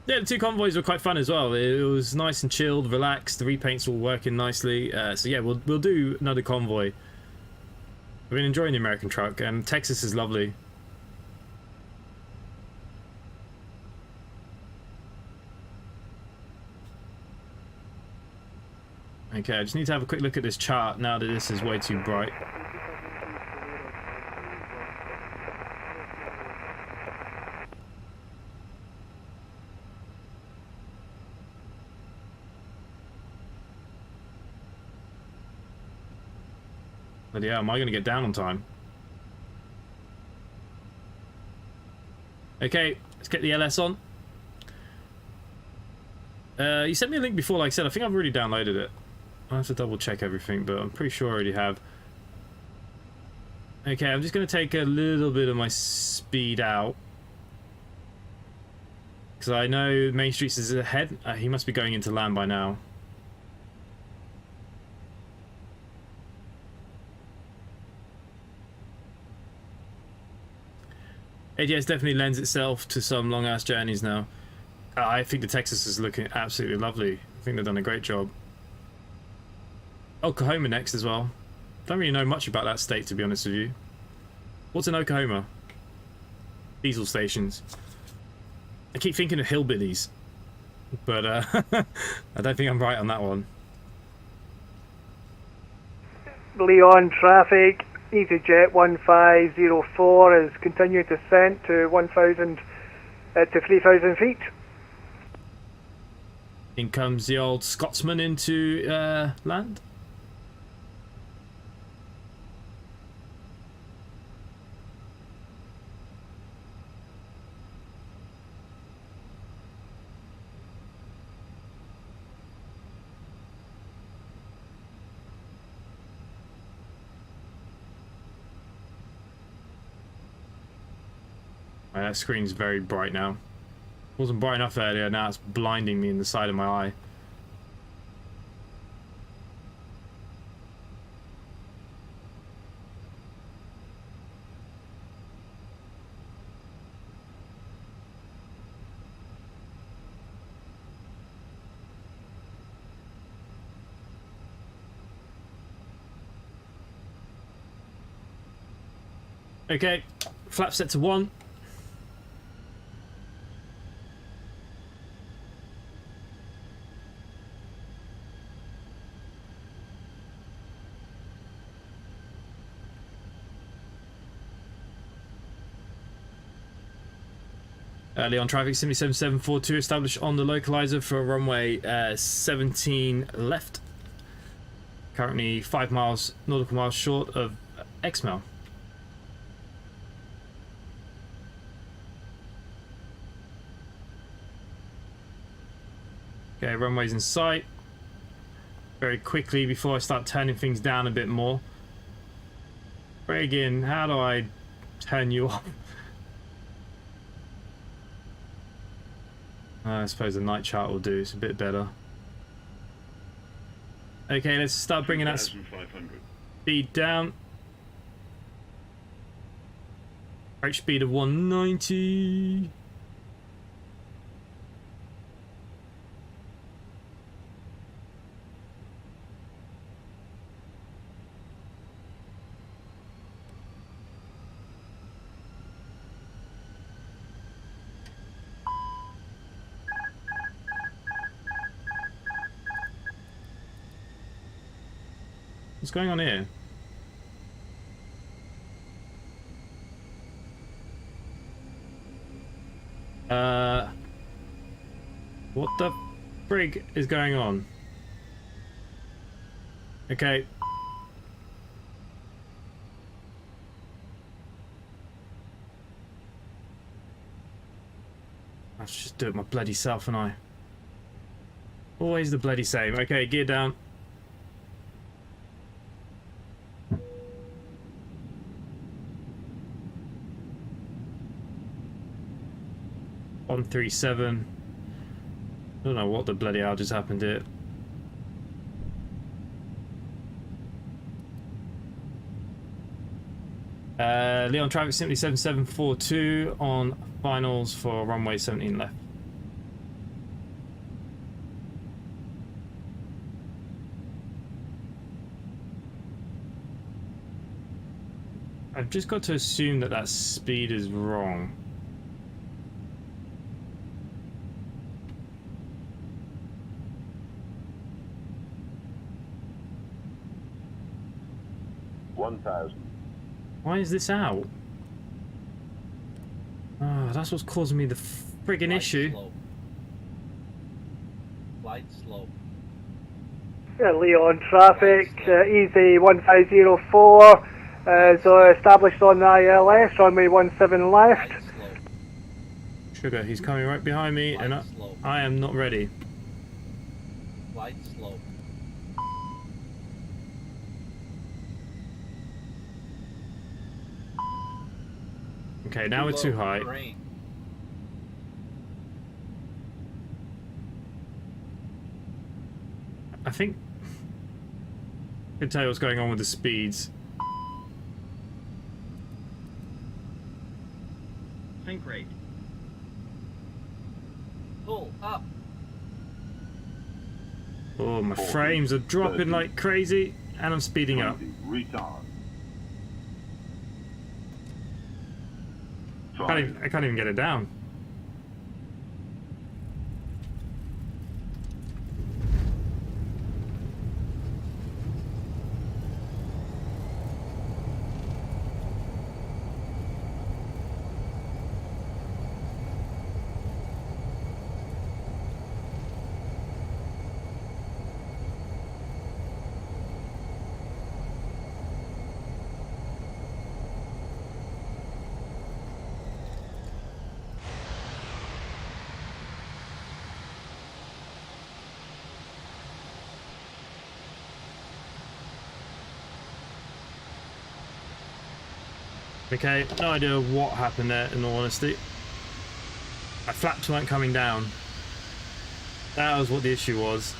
Yeah, the two convoys were quite fun as well. It was nice and chilled, relaxed. The repaints were working nicely. So yeah, we'll do another convoy. I've been enjoying the American truck, and Texas is lovely. Okay, I just need to have a quick look at this chart now that this is way too bright. But yeah, am I going to get down on time? Okay, let's get the LS on. You sent me a link before, like I said. I think I've already downloaded it. I'll have to double check everything, but I'm pretty sure I already have. Okay, I'm just going to take a little bit of my speed out, because I know Main Streets is ahead. He must be going into land by now. ATS definitely lends itself to some long-ass journeys now. I think the Texas is looking absolutely lovely. I think they've done a great job. Oklahoma next as well. Don't really know much about that state, to be honest with you. What's in Oklahoma? Diesel stations. I keep thinking of hillbillies, but I don't think I'm right on that one. Leon traffic, EasyJet 1504 is continuing descent to 1,000 to 3,000 feet. In comes the old Scotsman into land. That screen's very bright now. Wasn't bright enough earlier, now it's blinding me in the side of my eye. Okay, flap set to 1. Leon traffic 77742 established on the localizer for runway 17 left. Currently 5 miles, nautical miles short of XML. Okay, runway's in sight. Very quickly before I start turning things down a bit more. Reagan, how do I turn you off? I suppose the night chart will do, it's a bit better. Okay, let's start bringing that speed down. Approach speed of 190. What's going on here? What the frig is going on? Okay. I'll just do it my bloody self, and I. Always the bloody same. Okay, gear down. On 37. I don't know what the bloody hell just happened here. Leon traffic simply 7742 on finals for runway 17 left. I've just got to assume that that speed is wrong. Why is this out? Oh, that's what's causing me the friggin' issue. Flight slow. Leon traffic, easy 1504 is established on the ILS, runway 17 left. Sugar, he's coming right behind me, and I am not ready. Flight slow. Okay, now we're too high. I think I can tell you what's going on with the speeds. Think rate. Full. Oh, my 40, frames are dropping 30, like crazy, and I'm speeding up. 20, retard. I can't even get it down. Okay, no idea what happened there, in all honesty. My flaps weren't coming down. That was what the issue was.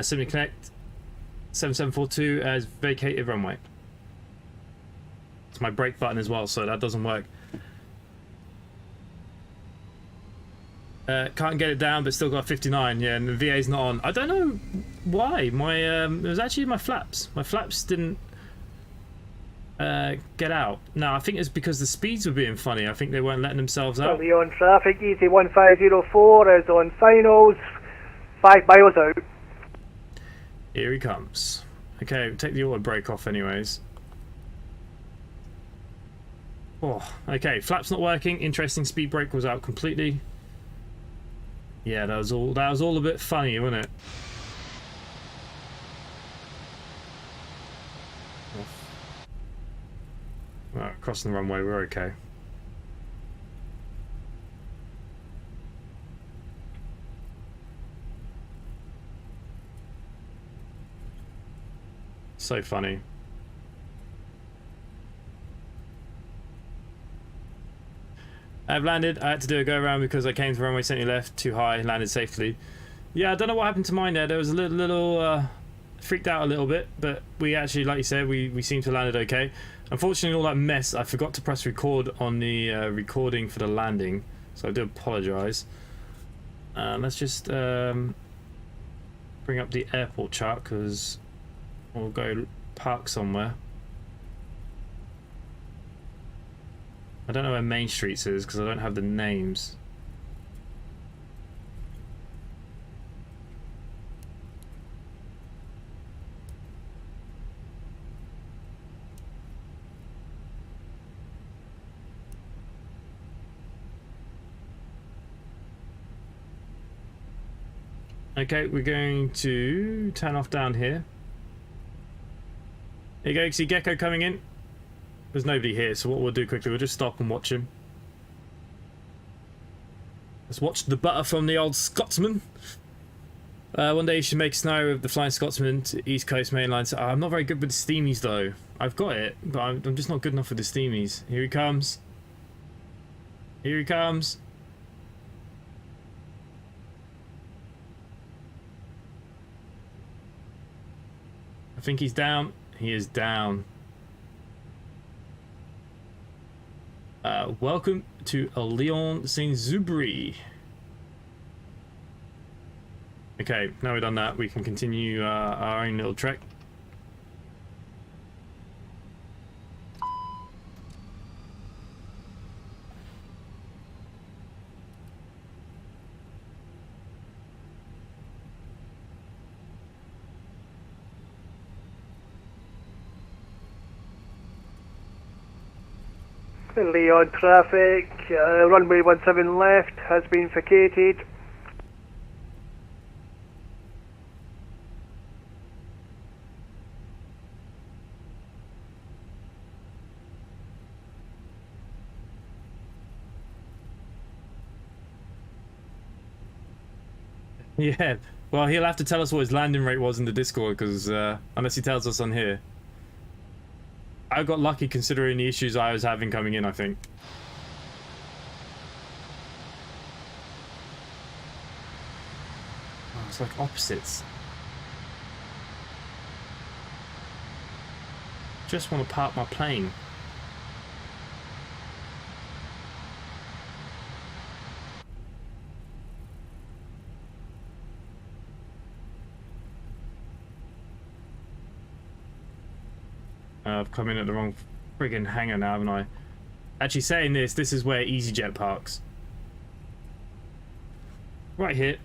Simply Connect 7742 has vacated runway. It's my brake button as well, so that doesn't work. Can't get it down, but still got 59. Yeah, and the VA's not on. I don't know why. My it was actually my flaps. My flaps didn't get out. No, I think it's because the speeds were being funny. I think they weren't letting themselves out. Currently on traffic, ET1504 is on finals, 5 miles out. Here he comes. Okay, take the auto brake off anyways. Oh, okay, flaps not working. Interesting, speed brake was out completely. Yeah, that was all a bit funny, wasn't it? Right, crossing the runway, we're okay. So funny. I've landed. I had to do a go around because I came to runway 70 left, too high, landed safely. Yeah, I don't know what happened to mine there. There was a little freaked out a little bit, but we actually, like you said, we seem to have landed okay. Unfortunately, all that mess, I forgot to press record on the recording for the landing, so I do apologise. Let's just bring up the airport chart because we'll go park somewhere. I don't know where Main Streets is because I don't have the names. Okay, we're going to turn off down here. There you go, you see Gecko coming in. There's nobody here, so what we'll do quickly, we'll just stop and watch him. Let's watch the butter from the old Scotsman. One day you should make a scenario of the Flying Scotsman to East Coast mainline. So, I'm not very good with the steamies though. I've got it, but I'm just not good enough with the steamies. Here he comes. Here he comes. I think he's down. He is down. Welcome to Lyon Saint-Zubri. Okay, now we've done that, we can continue our own little trek. Leon traffic, runway 17 left has been vacated. Yeah, well, he'll have to tell us what his landing rate was in the Discord because unless he tells us on here. I got lucky considering the issues I was having coming in, I think. Oh, it's like opposites. Just want to park my plane. I've come in at the wrong friggin' hangar now, haven't I? Actually, saying this is where EasyJet parks. Right here.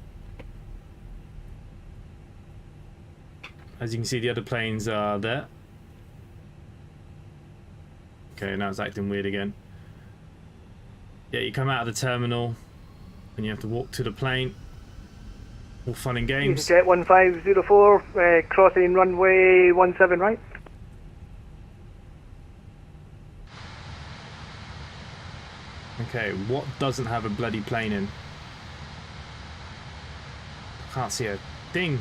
As you can see, the other planes are there. Okay, now it's acting weird again. Yeah, you come out of the terminal and you have to walk to the plane. All fun and games. EasyJet 1504, crossing runway 17 right. Okay, what doesn't have a bloody plane in? Can't see a thing.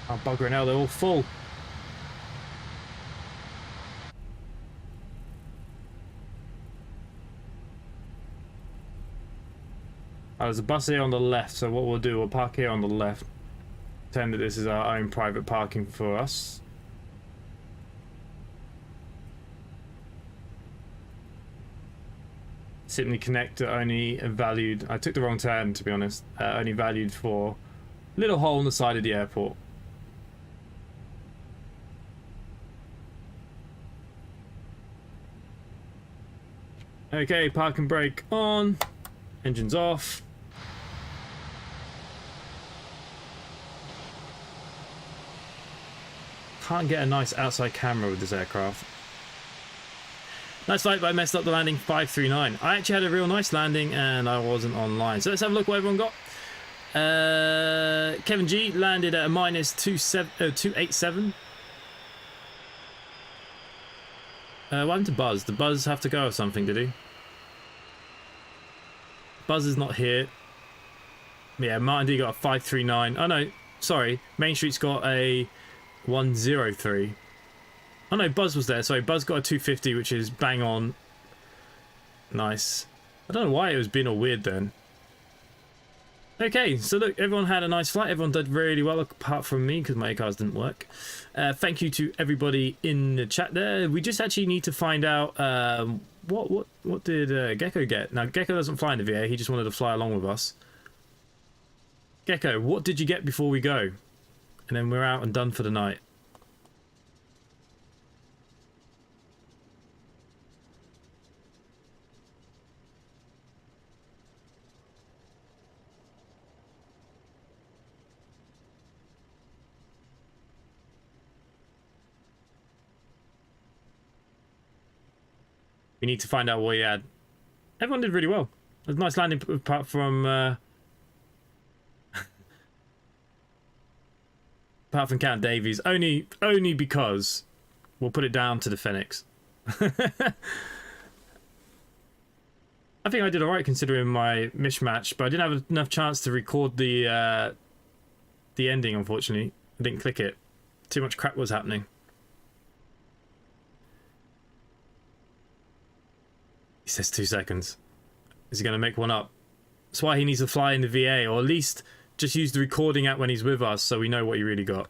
Oh, bugger and hell, they're all full. Oh, there's a bus here on the left, so what we'll do, we'll park here on the left. Pretend that this is our own private parking for us. Simply connector only valued, I took the wrong turn to be honest, only valued for a little hole on the side of the airport. Okay, park and brake on, engines off. Can't get a nice outside camera with this aircraft. Nice flight, but I messed up the landing 539. I actually had a real nice landing and I wasn't online. So let's have a look what everyone got. Kevin G landed at a minus 287. What happened to Buzz? Did Buzz have to go or something, did he? Buzz is not here. Yeah, Martin D got a 539. Oh no, sorry. Main Street's got a 103. Oh no, Buzz was there. Sorry, Buzz got a 250, which is bang on. Nice. I don't know why it was being all weird then. Okay, so look, everyone had a nice flight. Everyone did really well, apart from me, because my cars didn't work. Thank you to everybody in the chat there. We just actually need to find out what did Gecko get? Now, Gecko doesn't fly in the VA. He just wanted to fly along with us. Gecko, what did you get before we go? And then we're out and done for the night. We need to find out what he had. Everyone did really well. It was a nice landing apart from apart from Count Davies. Only because we'll put it down to the Fenix. I think I did alright considering my mismatch, but I didn't have enough chance to record the ending, unfortunately. I didn't click it. Too much crap was happening. He says 2 seconds. Is he going to make one up? That's why he needs to fly in the VA, or at least just use the recording app when he's with us so we know what he really got.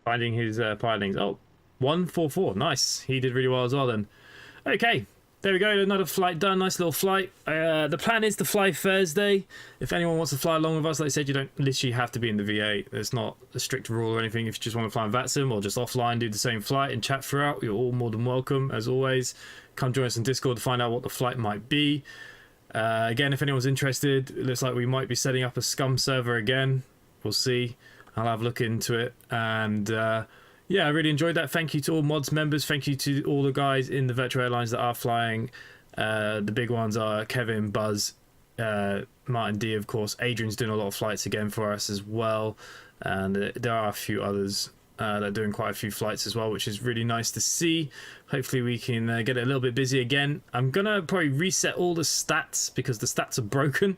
Finding his pilings. Oh, 144. Nice. He did really well as well then. Okay. There we go. Another flight done. Nice little flight. The plan is to fly Thursday. If anyone wants to fly along with us, like I said, you don't literally have to be in the VA. There's not a strict rule or anything. If you just want to fly in Vatsim or just offline, do the same flight and chat throughout, you're all more than welcome. As always, come join us in Discord to find out what the flight might be. Again, if anyone's interested, it looks like we might be setting up a scum server again. We'll see. I'll have a look into it. And yeah, I really enjoyed that. Thank you to all mods members. Thank you to all the guys in the virtual airlines that are flying. The big ones are Kevin, Buzz, Martin D, of course. Adrian's doing a lot of flights again for us as well. And there are a few others. They're doing quite a few flights as well, which is really nice to see. Hopefully we can get it a little bit busy again. I'm gonna probably reset all the stats because the stats are broken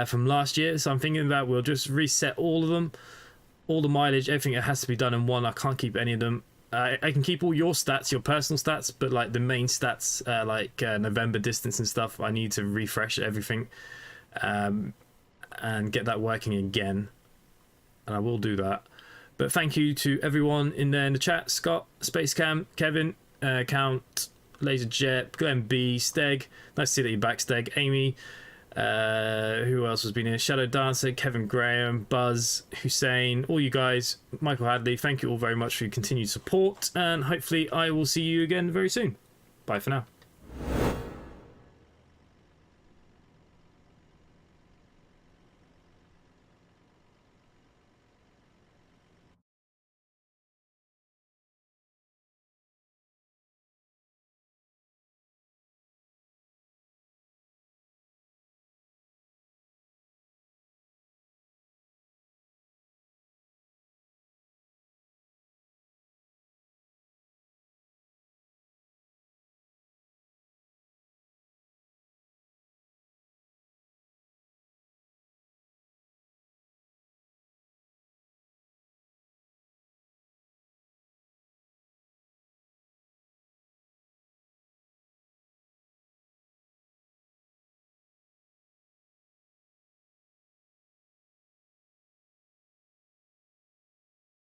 from last year, so I'm thinking that we'll just reset all of them, all the mileage, everything. It has to be done in one. I can't keep any of them. I can keep all your stats, your personal stats, but like the main stats, like November distance and stuff, I need to refresh everything and get that working again, and I will do that. But thank you to everyone in there in the chat: Scott, Spacecam, Kevin, Count, Laserjet, Glenn B, Steg. Nice to see that you're back, Steg. Amy. Who else has been here? Shadow Dancer, Kevin Graham, Buzz, Hussein, all you guys, Michael Hadley. Thank you all very much for your continued support, and hopefully I will see you again very soon. Bye for now.